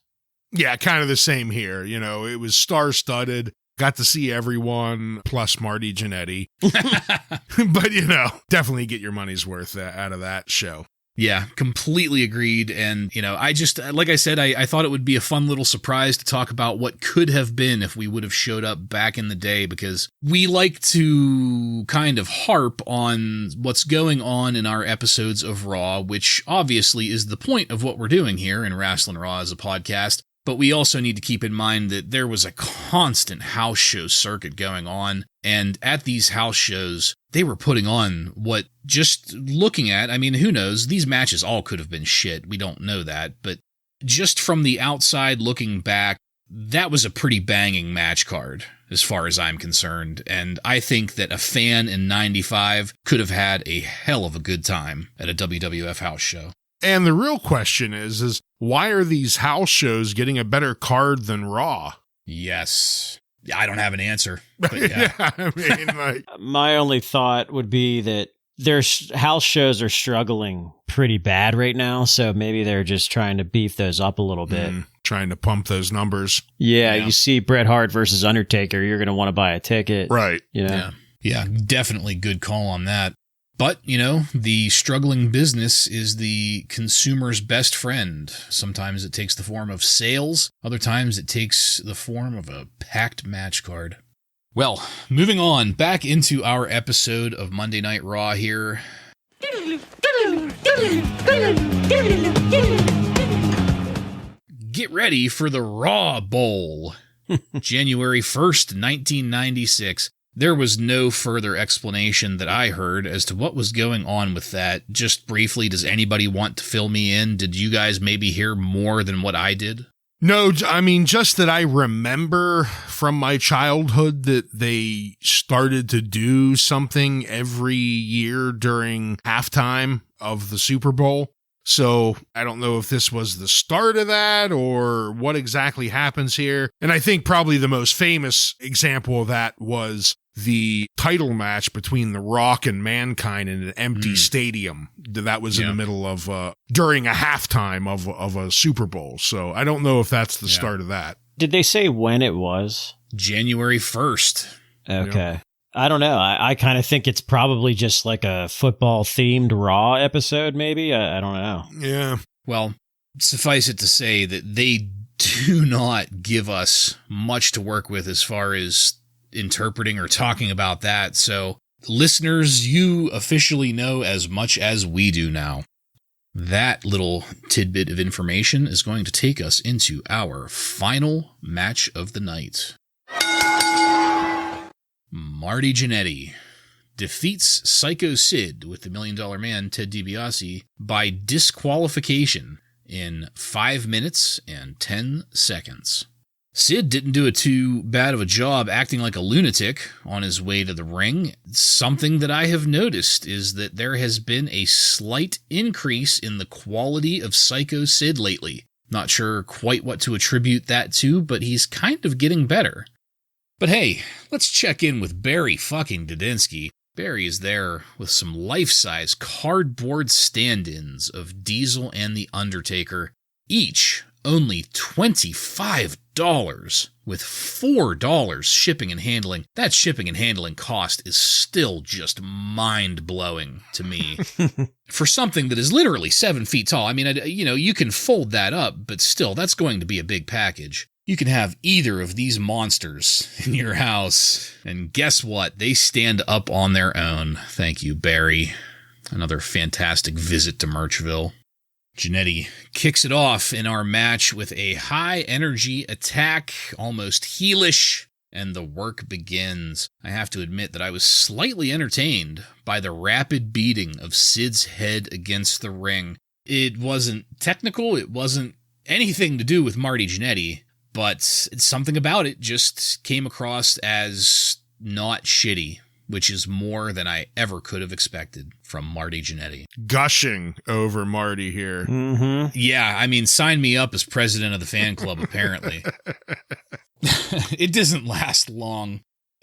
Yeah, kind of the same here. It was star-studded. Got to see everyone, plus Marty Jannetty. But, definitely get your money's worth out of that show.
Yeah, completely agreed. And, I just, like I said, I thought it would be a fun little surprise to talk about what could have been if we would have showed up back in the day, because we like to kind of harp on what's going on in our episodes of Raw, which obviously is the point of what we're doing here in Wrasslin Raw as a podcast. But we also need to keep in mind that there was a constant house show circuit going on. And at these house shows, they were putting on what, just looking at, I mean, who knows? These matches all could have been shit. We don't know that. But just from the outside looking back, that was a pretty banging match card as far as I'm concerned. And I think that a fan in 95 could have had a hell of a good time at a WWF house show.
And the real question is why are these house shows getting a better card than Raw?
Yes. I don't have an answer. But yeah.
Yeah, I mean, like,
my only thought would be that their house shows are struggling pretty bad right now, so maybe they're just trying to beef those up a little bit.
Trying to pump those numbers.
Yeah, you see Bret Hart versus Undertaker, you're going to want to buy a ticket.
Right.
You know?
Yeah, definitely good call on that. But, you know, the struggling business is the consumer's best friend. Sometimes it takes the form of sales. Other times it takes the form of a packed match card. Well, moving on, back into our episode of Monday Night Raw here. Get ready for the Raw Bowl. January 1st, 1996. There was no further explanation that I heard as to what was going on with that. Just briefly, does anybody want to fill me in? Did you guys maybe hear more than what I did?
No, I mean, just that I remember from my childhood that they started to do something every year during halftime of the Super Bowl. So I don't know if this was the start of that or what exactly happens here. And I think probably the most famous example of that was the title match between The Rock and Mankind in an empty stadium. That was in the middle of, during a halftime of a Super Bowl. So I don't know if that's the start of that.
Did they say when it was?
January 1st.
Okay.
Yep.
I don't know. I kind of think it's probably just like a football-themed Raw episode, maybe. I don't know.
Yeah.
Well, suffice it to say that they do not give us much to work with as far as interpreting or talking about that. So, listeners, you officially know as much as we do now. That little tidbit of information is going to take us into our final match of the night. Marty Jannetty defeats Psycho Sid with the $1 Million Man, Ted DiBiase, by disqualification in 5 minutes and 10 seconds. Sid didn't do too bad of a job acting like a lunatic on his way to the ring. Something that I have noticed is that there has been a slight increase in the quality of Psycho Sid lately. Not sure quite what to attribute that to, but he's kind of getting better. But hey, let's check in with Barry fucking Dudinsky. Barry is there with some life-size cardboard stand-ins of Diesel and The Undertaker, each only $25, with $4 shipping and handling. That shipping and handling cost is still just mind-blowing to me. For something that is literally 7 feet tall. I mean, you can fold that up, but still, that's going to be a big package. You can have either of these monsters in your house, and guess what? They stand up on their own. Thank you, Barry. Another fantastic visit to Merchville. Jannetty kicks it off in our match with a high-energy attack, almost heelish, and the work begins. I have to admit that I was slightly entertained by the rapid beating of Sid's head against the ring. It wasn't technical, it wasn't anything to do with Marty Jannetty, but something about it just came across as not shitty, which is more than I ever could have expected from Marty Jannetty.
Gushing over Marty here.
Mm-hmm.
Yeah, I mean, sign me up as president of the fan club, apparently. It doesn't last long.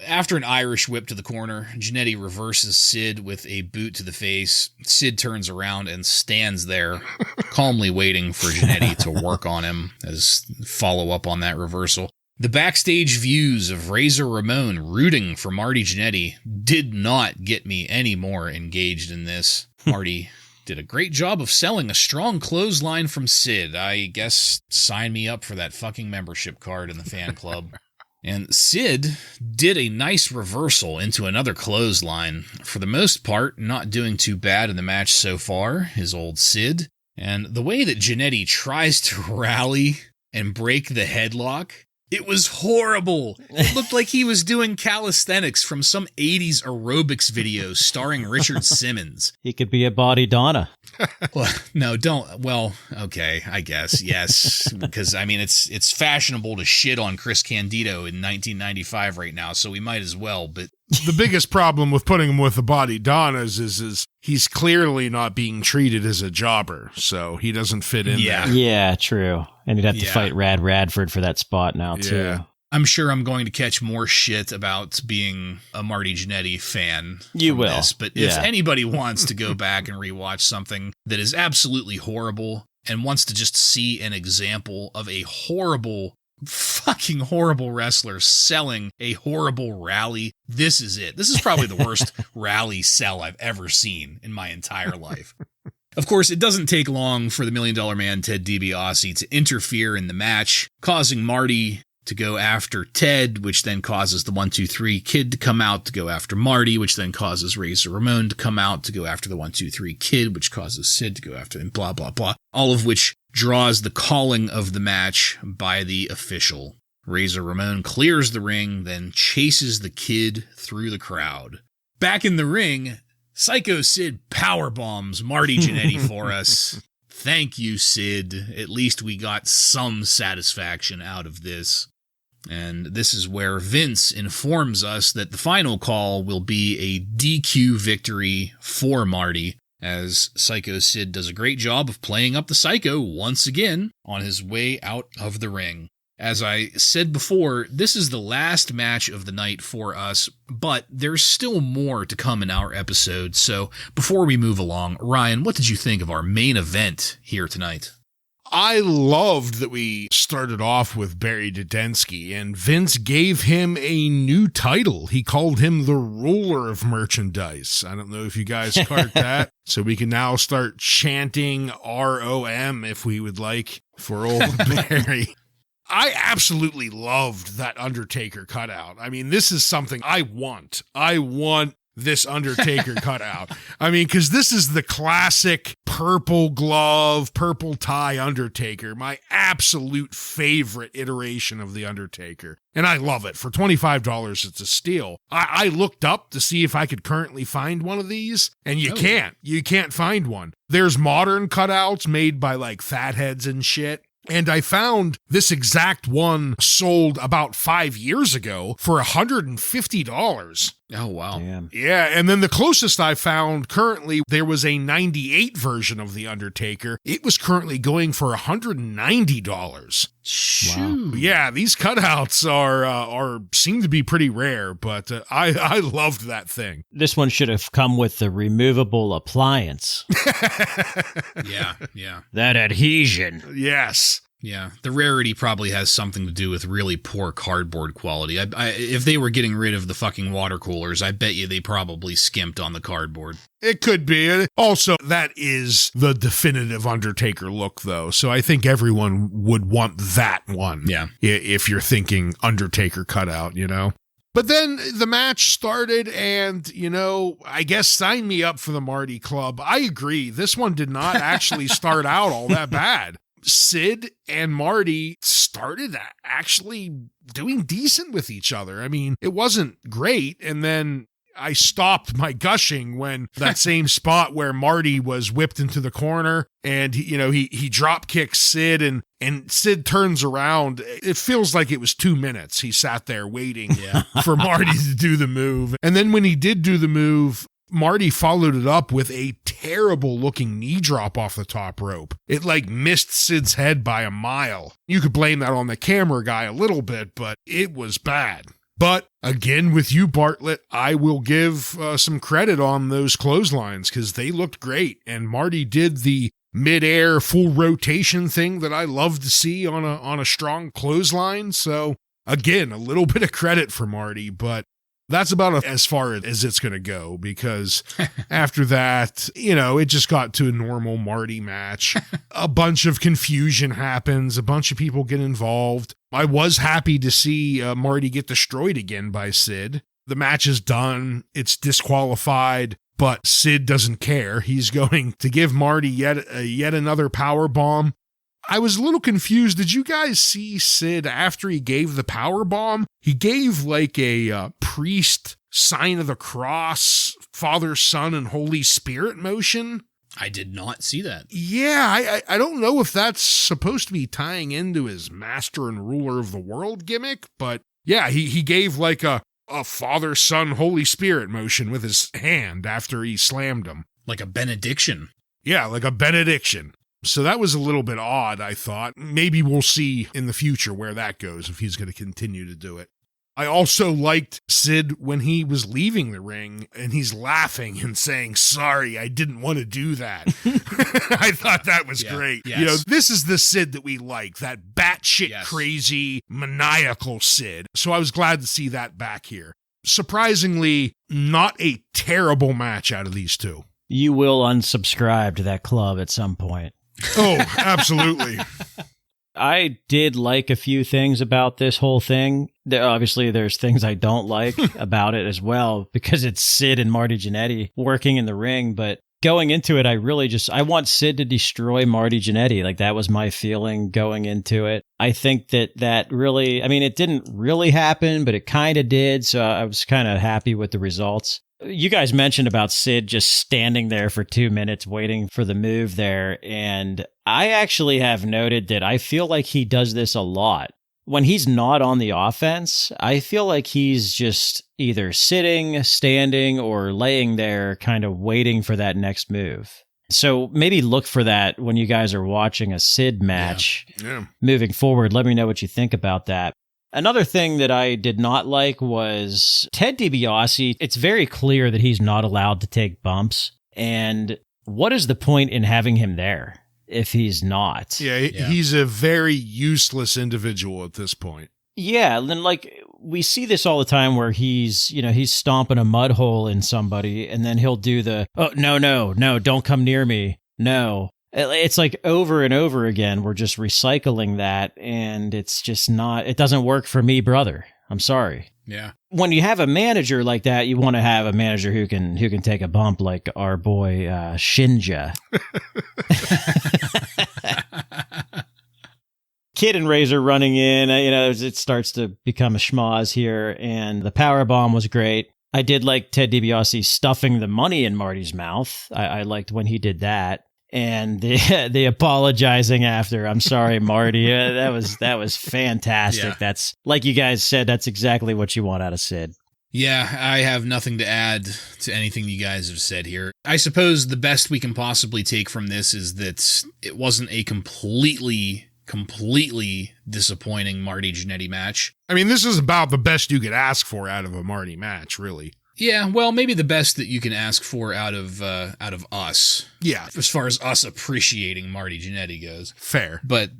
After an Irish whip to the corner, Jannetty reverses Sid with a boot to the face. Sid turns around and stands there, calmly waiting for Jannetty to work on him as follow-up on that reversal. The backstage views of Razor Ramon rooting for Marty Jannetty did not get me any more engaged in this. Marty did a great job of selling a strong clothesline from Sid. I guess sign me up for that fucking membership card in the fan club. And Sid did a nice reversal into another clothesline. For the most part, not doing too bad in the match so far, his old Sid. And the way that Jannetty tries to rally and break the headlock. It was horrible. It looked like he was doing calisthenics from some 80s aerobics video starring Richard Simmons.
He could be a body Donna.
Well, no, don't. Well, okay, I guess, yes. Because, I mean, it's fashionable to shit on Chris Candido in 1995 right now, so we might as well, but...
The biggest problem with putting him with the body Donnas is he's clearly not being treated as a jobber, so he doesn't fit in there.
Yeah, true. And he'd have to fight Radford for that spot now, too.
I'm sure I'm going to catch more shit about being a Marty Jannetty fan.
You will.
This, but if anybody wants to go back and rewatch something that is absolutely horrible and wants to just see an example of a fucking horrible wrestler selling a horrible rally, this is it. This is probably the worst rally sell I've ever seen in my entire life. Of course, it doesn't take long for the $1 Million Man, Ted DiBiase, to interfere in the match, causing Marty to go after Ted, which then causes the 1-2-3 Kid to come out to go after Marty, which then causes Razor Ramon to come out to go after the 1-2-3 Kid, which causes Sid to go after him, blah, blah, blah. All of which draws the calling of the match by the official. Razor Ramon clears the ring, then chases the Kid through the crowd. Back in the ring, Psycho Sid powerbombs Marty Jannetty for us. Thank you, Sid. At least we got some satisfaction out of this. And this is where Vince informs us that the final call will be a DQ victory for Marty, as Psycho Sid does a great job of playing up the Psycho once again on his way out of the ring. As I said before, this is the last match of the night for us, but there's still more to come in our episode. So before we move along, Ryan, what did you think of our main event here tonight?
I loved that we started off with Barry Dudensky, and Vince gave him a new title. He called him the ruler of merchandise. I don't know if you guys caught that. So we can now start chanting ROM if we would like for old Barry. I absolutely loved that Undertaker cutout. I mean, this is something I want. I want this Undertaker cutout. I mean, because this is the classic purple glove, purple tie Undertaker, my absolute favorite iteration of the Undertaker. And I love it. For $25, it's a steal. I looked up to see if I could currently find one of these, and you can't. You can't find one. There's modern cutouts made by like fatheads and shit. And I found this exact one sold about 5 years ago for $150.
Oh, wow.
Damn.
Yeah, and then the closest I found currently, there was a 98 version of The Undertaker. It was currently going for $190.
Wow.
Yeah, these cutouts are seem to be pretty rare, but I loved that thing.
This one should have come with the removable appliance.
Yeah.
That adhesion.
Yes.
Yeah, the rarity probably has something to do with really poor cardboard quality. If they were getting rid of the fucking water coolers, I bet you they probably skimped on the cardboard.
It could be. Also, that is the definitive Undertaker look, though. So I think everyone would want that one.
Yeah.
If you're thinking Undertaker cutout, you know? But then the match started and, I guess sign me up for the Marty Club. I agree. This one did not actually start out all that bad. Sid and Marty started actually doing decent with each other. I mean, it wasn't great. And then I stopped my gushing when that same spot where Marty was whipped into the corner and, he drop kicks Sid and Sid turns around. It feels like it was 2 minutes. He sat there waiting for Marty to do the move. And then when he did do the move, Marty followed it up with a terrible looking knee drop off the top rope. It missed Sid's head by a mile. You could blame that on the camera guy a little bit, but it was bad. But again, with you, Bartlett, I will give some credit on those clotheslines because they looked great. And Marty did the mid-air full rotation thing that I love to see on a strong clothesline. So again, a little bit of credit for Marty, but that's about as far as it's going to go because after that, it just got to a normal Marty match. A bunch of confusion happens. A bunch of people get involved. I was happy to see Marty get destroyed again by Sid. The match is done. It's disqualified, but Sid doesn't care. He's going to give Marty yet another power bomb. I was a little confused. Did you guys see Sid after he gave the power bomb? He gave like a priest sign of the cross, Father, Son, and Holy Spirit motion.
I did not see that.
Yeah, I don't know if that's supposed to be tying into his master and ruler of the world gimmick, but yeah, he gave like a Father, Son, Holy Spirit motion with his hand after he slammed him.
Like a benediction.
Yeah, like a benediction. So that was a little bit odd, I thought. Maybe we'll see in the future where that goes, if he's going to continue to do it. I also liked Sid when he was leaving the ring and he's laughing and saying, sorry, I didn't want to do that. I thought that was great.
Yes.
You know, this is the Sid that we like, that batshit crazy, maniacal Sid. So I was glad to see that back here. Surprisingly, not a terrible match out of these two.
You will unsubscribe to that club at some point.
Oh, absolutely.
I did like a few things about this whole thing. Obviously, there's things I don't like about it as well, because it's Sid and Marty Jannetty working in the ring. But going into it, I want Sid to destroy Marty Jannetty. Like, that was my feeling going into it. I think that really, I mean, it didn't really happen, but it kind of did. So I was kind of happy with the results. You guys mentioned about Sid just standing there for 2 minutes waiting for the move there. And I actually have noted that I feel like he does this a lot. When he's not on the offense, I feel like he's just either sitting, standing, or laying there kind of waiting for that next move. So maybe look for that when you guys are watching a Sid match moving forward. Let me know what you think about that. Another thing that I did not like was Ted DiBiase. It's very clear that he's not allowed to take bumps. And what is the point in having him there if he's not?
Yeah, he's a very useless individual at this point.
Yeah, and then like we see this all the time where he's stomping a mud hole in somebody and then he'll do the, oh, no, don't come near me. No. It's like over and over again, we're just recycling that, and it's just not, it doesn't work for me, brother. I'm sorry.
Yeah.
When you have a manager like that, you want to have a manager who can take a bump like our boy Shinja. Kid and Razor running in, it starts to become a schmoz here, and the power bomb was great. I did like Ted DiBiase stuffing the money in Marty's mouth. I liked when he did that. And the apologizing after, I'm sorry, Marty. That was fantastic. Yeah. That's, like you guys said, that's exactly what you want out of Sid.
Yeah, I have nothing to add to anything you guys have said here. I suppose the best we can possibly take from this is that it wasn't a completely disappointing Marty Jannetty match.
I mean, this is about the best you could ask for out of a Marty match, really.
Yeah, well, maybe the best that you can ask for out of us.
Yeah.
As far as us appreciating Marty Jannetty goes.
Fair.
But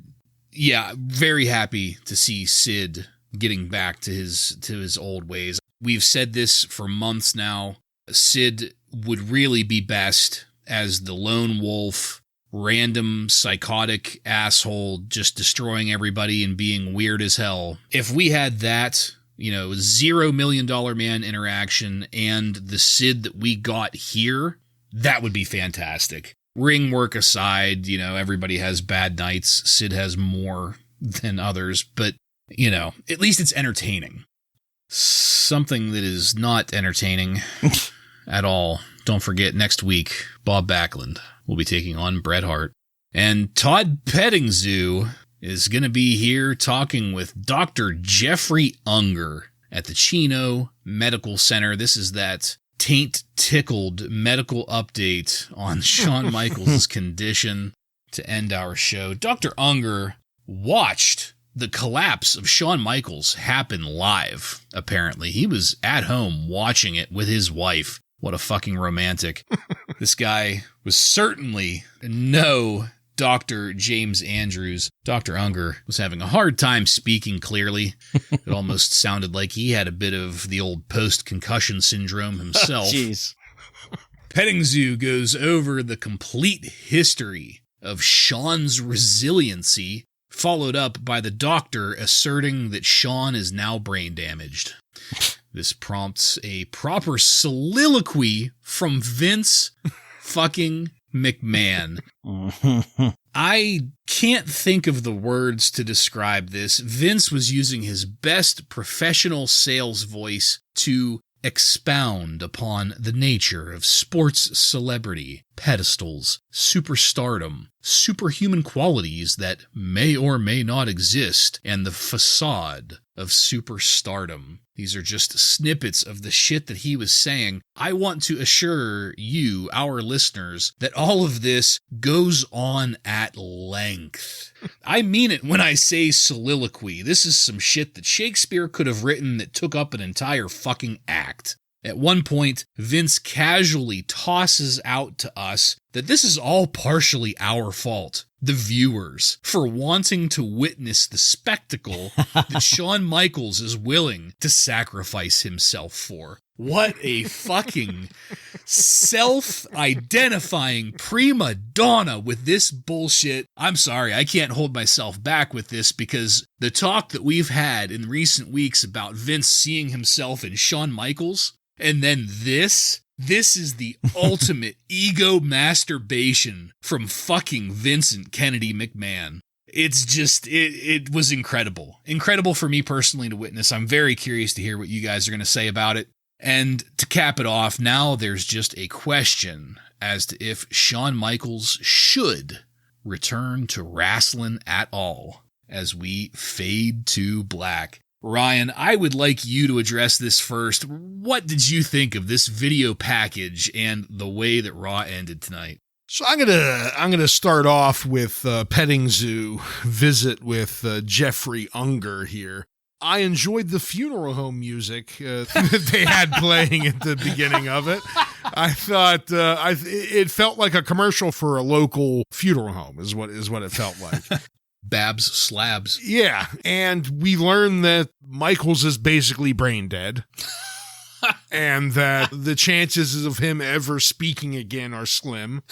yeah, very happy to see Sid getting back to his old ways. We've said this for months now. Sid would really be best as the lone wolf, random psychotic asshole just destroying everybody and being weird as hell. If we had that, $0 Million Man interaction and the Sid that we got here, that would be fantastic. Ring work aside, everybody has bad nights. Sid has more than others, but, at least it's entertaining. Something that is not entertaining at all. Don't forget, next week, Bob Backlund will be taking on Bret Hart. And Todd Pettingzoo is going to be here talking with Dr. Jeffrey Unger at the Chino Medical Center. This is that taint-tickled medical update on Shawn Michaels' condition to end our show. Dr. Unger watched the collapse of Shawn Michaels happen live, apparently. He was at home watching it with his wife. What a fucking romantic. This guy was certainly no Dr. James Andrews. Dr. Unger was having a hard time speaking clearly. It almost sounded like he had a bit of the old post-concussion syndrome himself.
Jeez.
Pettingzoo goes over the complete history of Shawn's resiliency, followed up by the doctor asserting that Shawn is now brain damaged. This prompts a proper soliloquy from Vince fucking McMahon. I can't think of the words to describe this. Vince was using his best professional sales voice to expound upon the nature of sports celebrity, pedestals, superstardom, superhuman qualities that may or may not exist, and the facade of superstardom. These are just snippets of the shit that he was saying. I want to assure you, our listeners, that all of this goes on at length. I mean it when I say soliloquy. This is some shit that Shakespeare could have written that took up an entire fucking act. At one point, Vince casually tosses out to us that this is all partially our fault, the viewers, for wanting to witness the spectacle that Shawn Michaels is willing to sacrifice himself for. What a fucking self-identifying prima donna with this bullshit. I'm sorry, I can't hold myself back with this because the talk that we've had in recent weeks about Vince seeing himself in Shawn Michaels, and then this is the ultimate ego masturbation from fucking Vincent Kennedy McMahon. It's just, it was incredible. Incredible for me personally to witness. I'm very curious to hear what you guys are going to say about it. And to cap it off, now there's just a question as to if Shawn Michaels should return to Wrastlin at all as we fade to black. Ryan, I would like you to address this first. What did you think of this video package and the way that Raw ended tonight?
So I'm gonna start off with petting zoo visit with Jeffrey Unger here. I enjoyed the funeral home music that they had playing at the beginning of it. I thought it felt like a commercial for a local funeral home is what it felt like.
Babs Slabs.
Yeah, and we learned that Michaels is basically brain dead. And that the chances of him ever speaking again are slim.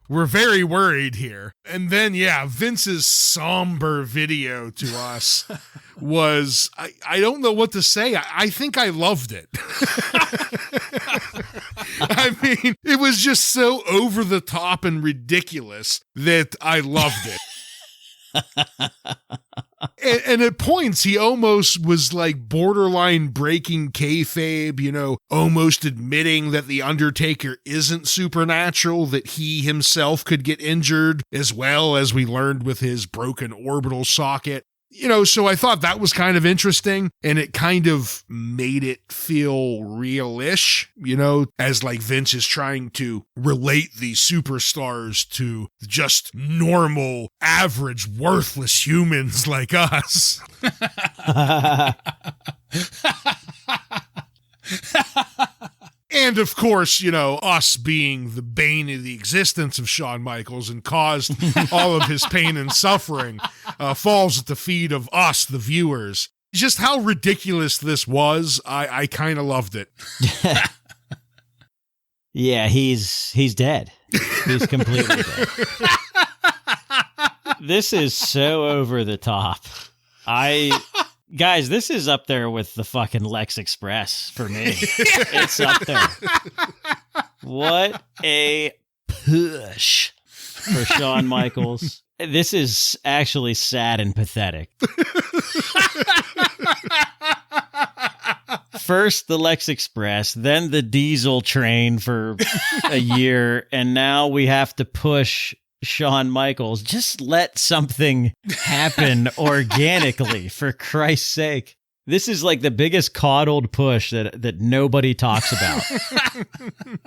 We're very worried here. And then, yeah, Vince's somber video to us was, I don't know what to say. I think I loved it. I mean, it was just so over the top and ridiculous that I loved it. And at points, he almost was like borderline breaking kayfabe, almost admitting that The Undertaker isn't supernatural, that he himself could get injured, as well as we learned with his broken orbital socket. So I thought that was kind of interesting, and it kind of made it feel real-ish, as like Vince is trying to relate these superstars to just normal, average, worthless humans like us. And of course, us being the bane of the existence of Shawn Michaels and caused all of his pain and suffering falls at the feet of us, the viewers. Just how ridiculous this was, I kind of loved it.
Yeah, he's dead. He's completely dead. This is so over the top. Guys, this is up there with the fucking Lex Express for me. It's up there. What a push for Shawn Michaels. This is actually sad and pathetic. First the Lex Express, then the diesel train for a year, and now we have to push Shawn Michaels. Just let something happen organically, for Christ's sake. This is like the biggest coddled push that nobody talks about.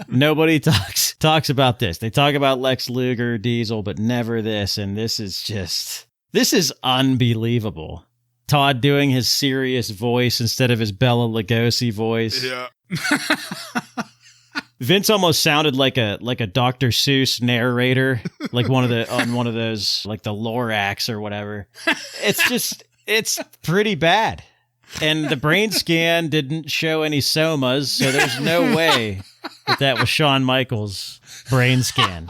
Nobody talks about this. They talk about Lex Luger, Diesel, but never this. And this is unbelievable. Todd doing his serious voice instead of his Bela Lugosi voice.
Yeah.
Vince almost sounded like a Dr. Seuss narrator, like one of those, like the Lorax or whatever. It's pretty bad. And the brain scan didn't show any somas, so there's no way that was Shawn Michaels' brain scan.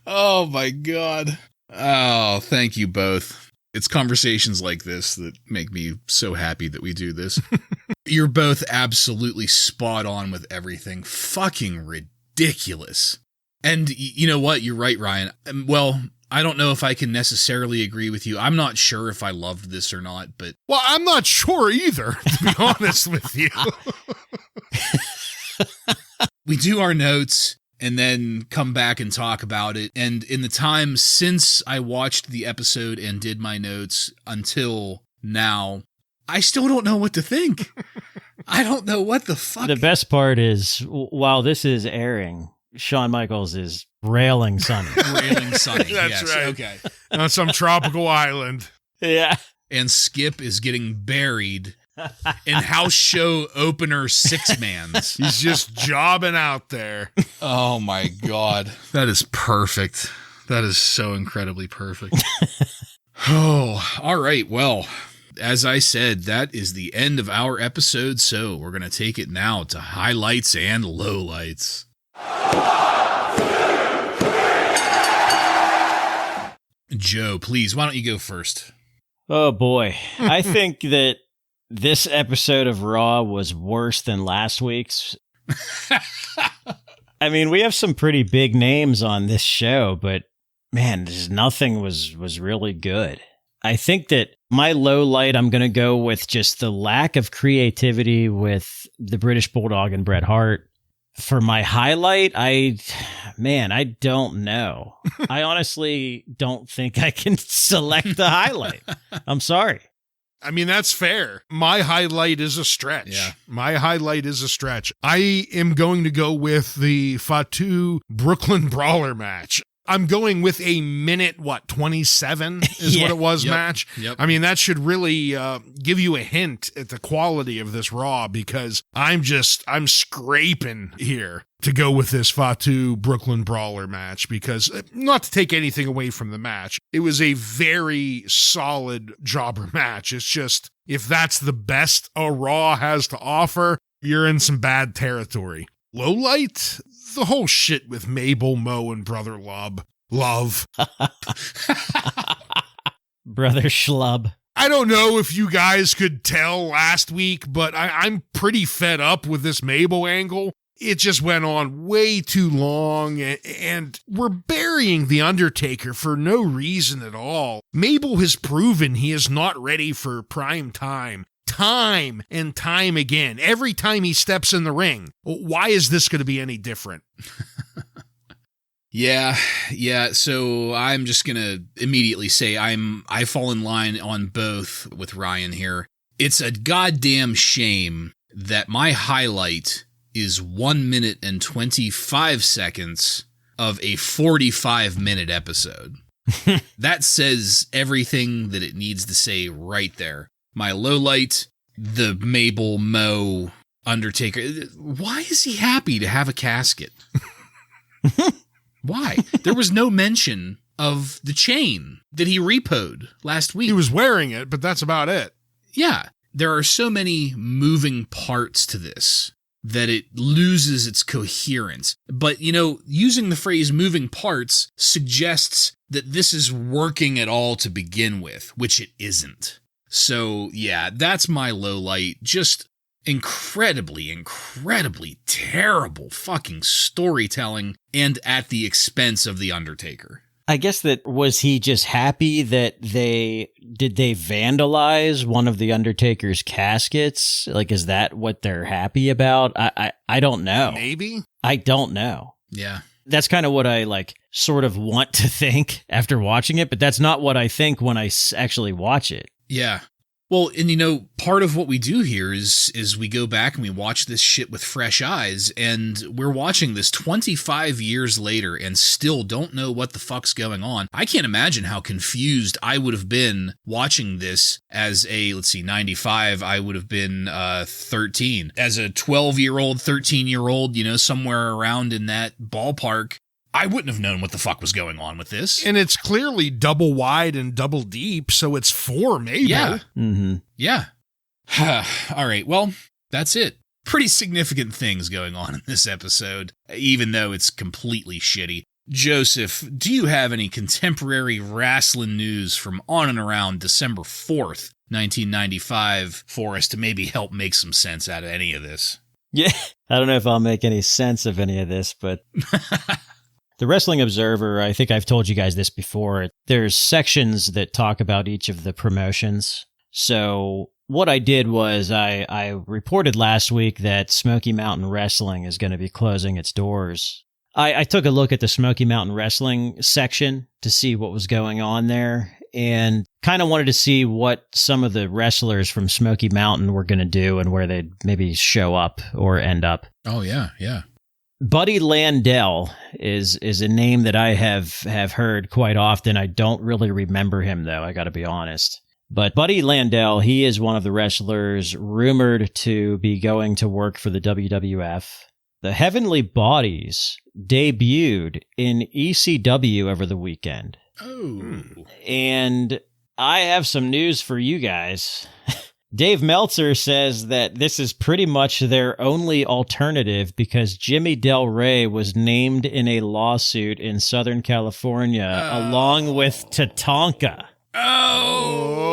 Oh my God. Oh, thank you both. It's conversations like this that make me so happy that we do this. You're both absolutely spot on with everything. Fucking ridiculous. ridiculous. And you know what? You're right, Ryan. Well, I don't know if I can necessarily agree with you. I'm not sure if I loved this or not, but...
Well, I'm not sure either, to be honest with you.
We do our notes and then come back and talk about it. And in the time since I watched the episode and did my notes until now, I still don't know what to think. I don't know what the fuck.
The best part is, while this is airing, Shawn Michaels is railing Sonny.
Railing Sonny.
That's
yes.
right.
Okay.
On some tropical island.
Yeah.
And Skip is getting buried in house show opener 6-mans.
He's just jobbing out there.
Oh my God. That is perfect. That is so incredibly perfect. Oh, all right. Well, as I said, that is the end of our episode. So we're going to take it now to highlights and lowlights. Joe, please, why don't you go first?
Oh boy. I think that this episode of Raw was worse than last week's. I mean, we have some pretty big names on this show, but man, nothing was really good. I think that my low light, I'm going to go with just the lack of creativity with the British Bulldog and Bret Hart. For my highlight, I don't know. I honestly don't think I can select the highlight. I'm sorry.
I mean, that's fair. My highlight is a stretch.
Yeah.
My highlight is a stretch. I am going to go with the Fatu Brooklyn Brawler match. I'm going with a minute, 27 is what it was match.
Yep.
I mean, that should really give you a hint at the quality of this Raw, because I'm scraping here to go with this Fatu Brooklyn Brawler match, because not to take anything away from the match, it was a very solid jobber match. It's just, if that's the best a Raw has to offer, you're in some bad territory. Lowlight? The whole shit with Mabel, Mo, and Brother Love.
Brother Schlub.
I don't know if you guys could tell last week, but I'm pretty fed up with this Mabel angle. It just went on way too long, and we're burying The Undertaker for no reason at all. Mabel has proven he is not ready for prime time. Time and time again. Every time he steps in the ring. Why is this going to be any different?
Yeah. So I'm just going to immediately say I fall in line on both with Ryan here. It's a goddamn shame that my highlight is 1 minute and 25 seconds of a 45-minute episode. That says everything that it needs to say right there. My lowlight, the Mabel, Mo, Undertaker. Why is he happy to have a casket? Why? There was no mention of the chain that he repoed last week.
He was wearing it, but that's about it.
Yeah. There are so many moving parts to this that it loses its coherence. But, using the phrase moving parts suggests that this is working at all to begin with, which it isn't. So, yeah, that's my low light. Just incredibly terrible fucking storytelling, and at the expense of The Undertaker.
I guess was he just happy that they vandalize one of the Undertaker's caskets? Like, is that what they're happy about? I don't know.
Maybe?
I don't know.
Yeah.
That's kind of what I sort of want to think after watching it, but that's not what I think when I actually watch it.
Yeah. Well, and part of what we do here is we go back and we watch this shit with fresh eyes, and we're watching this 25 years later and still don't know what the fuck's going on. I can't imagine how confused I would have been watching this as a, 95, I would have been 13. As a 12-year-old, 13-year-old, somewhere around in that ballpark, I wouldn't have known what the fuck was going on with this.
And it's clearly double wide and double deep, so it's for Mabel.
Yeah.
Mm-hmm.
Yeah. All right, well, that's it. Pretty significant things going on in this episode, even though it's completely shitty. Joseph, do you have any contemporary wrestling news from on and around December 4th, 1995, for us to maybe help make some sense out of any of this?
Yeah, I don't know if I'll make any sense of any of this, but the Wrestling Observer, I think I've told you guys this before, there's sections that talk about each of the promotions. So what I did was I reported last week that Smoky Mountain Wrestling is going to be closing its doors. I took a look at the Smoky Mountain Wrestling section to see what was going on there and kind of wanted to see what some of the wrestlers from Smoky Mountain were going to do and where they'd maybe show up or end up.
Oh, yeah.
Buddy Landell is a name that I have heard quite often. I don't really remember him, though, I got to be honest. But Buddy Landell, he is one of the wrestlers rumored to be going to work for the WWF. The Heavenly Bodies debuted in ECW over the weekend.
Oh.
And I have some news for you guys. Dave Meltzer says that this is pretty much their only alternative because Jimmy Del Rey was named in a lawsuit in Southern California along with Tatanka.
Oh.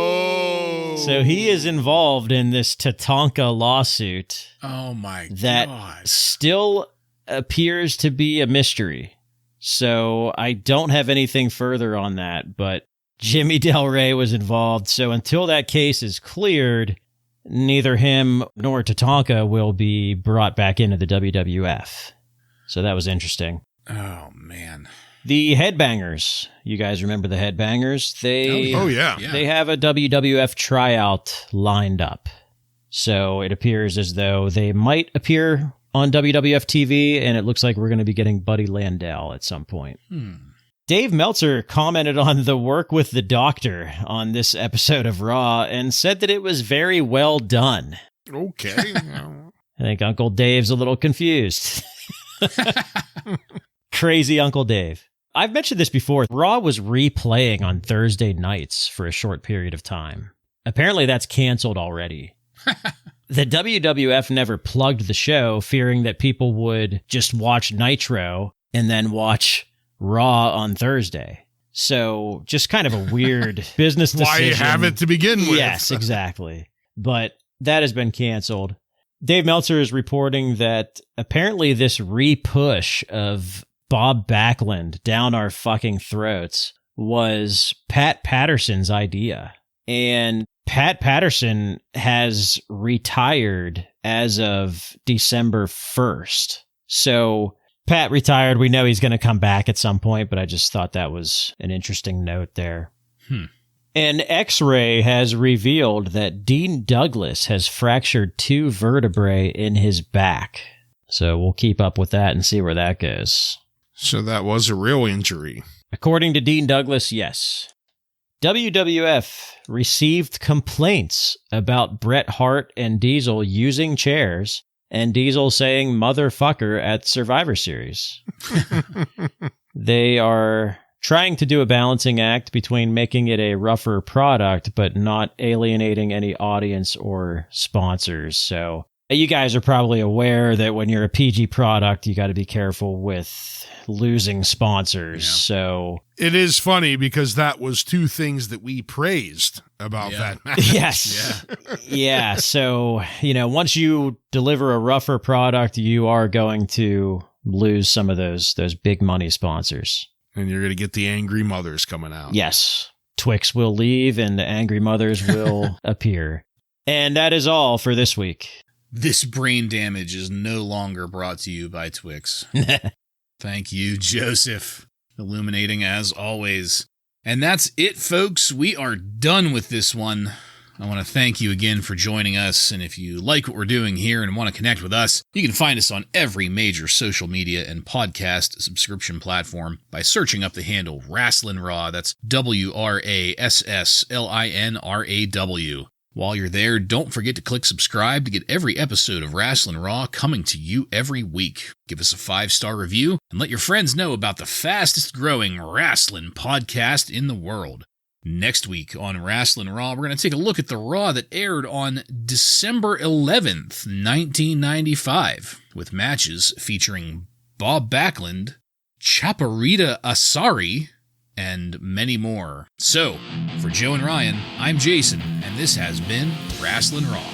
So he is involved in this Tatanka lawsuit.
Oh my God.
That still appears to be a mystery. So I don't have anything further on that, but Jimmy Del Rey was involved. So until that case is cleared, neither him nor Tatanka will be brought back into the WWF. So that was interesting.
Oh, man.
The Headbangers. You guys remember the Headbangers? They have a WWF tryout lined up. So it appears as though they might appear on WWF TV, and it looks like we're going to be getting Buddy Landell at some point. Dave Meltzer commented on the work with the Doctor on this episode of Raw and said that it was very well done.
Okay.
I think Uncle Dave's a little confused. Crazy Uncle Dave. I've mentioned this before. Raw was replaying on Thursday nights for a short period of time. Apparently that's canceled already. The WWF never plugged the show, fearing that people would just watch Nitro and then watch Raw on Thursday. So just kind of a weird business decision.
Why have it to begin with?
Yes, exactly. But that has been canceled. Dave Meltzer is reporting that apparently this re-push of Bob Backlund down our fucking throats was Pat Patterson's idea. And Pat Patterson has retired as of December 1st. So Pat retired. We know he's going to come back at some point, but I just thought that was an interesting note there. An X-ray has revealed that Dean Douglas has fractured 2 vertebrae in his back. So we'll keep up with that and see where that goes.
So that was a real injury.
According to Dean Douglas, yes. WWF received complaints about Bret Hart and Diesel using chairs and Diesel saying motherfucker at Survivor Series. They are trying to do a balancing act between making it a rougher product, but not alienating any audience or sponsors. So you guys are probably aware that when you're a PG product, you got to be careful with losing sponsors. Yeah. So
it is funny because that was 2 things that we praised about that match.
Yes. Yeah. So, once you deliver a rougher product, you are going to lose some of those big money sponsors.
And you're going to get the angry mothers coming out.
Yes. Twix will leave and the angry mothers will appear. And that is all for this week.
This brain damage is no longer brought to you by Twix. Thank you, Joseph. Illuminating as always. And that's it, folks. We are done with this one. I want to thank you again for joining us. And if you like what we're doing here and want to connect with us, you can find us on every major social media and podcast subscription platform by searching up the handle Wrasslin Raw. That's WRASSLINRAW. While you're there, don't forget to click subscribe to get every episode of Wrasslin Raw coming to you every week. Give us a 5-star review and let your friends know about the fastest growing wrestling podcast in the world. Next week on Wrasslin Raw, we're going to take a look at the Raw that aired on December 11th, 1995, with matches featuring Bob Backlund, Chaparita Asari, and many more. So, for Joe and Ryan, I'm Jason, and this has been Wrasslin Raw.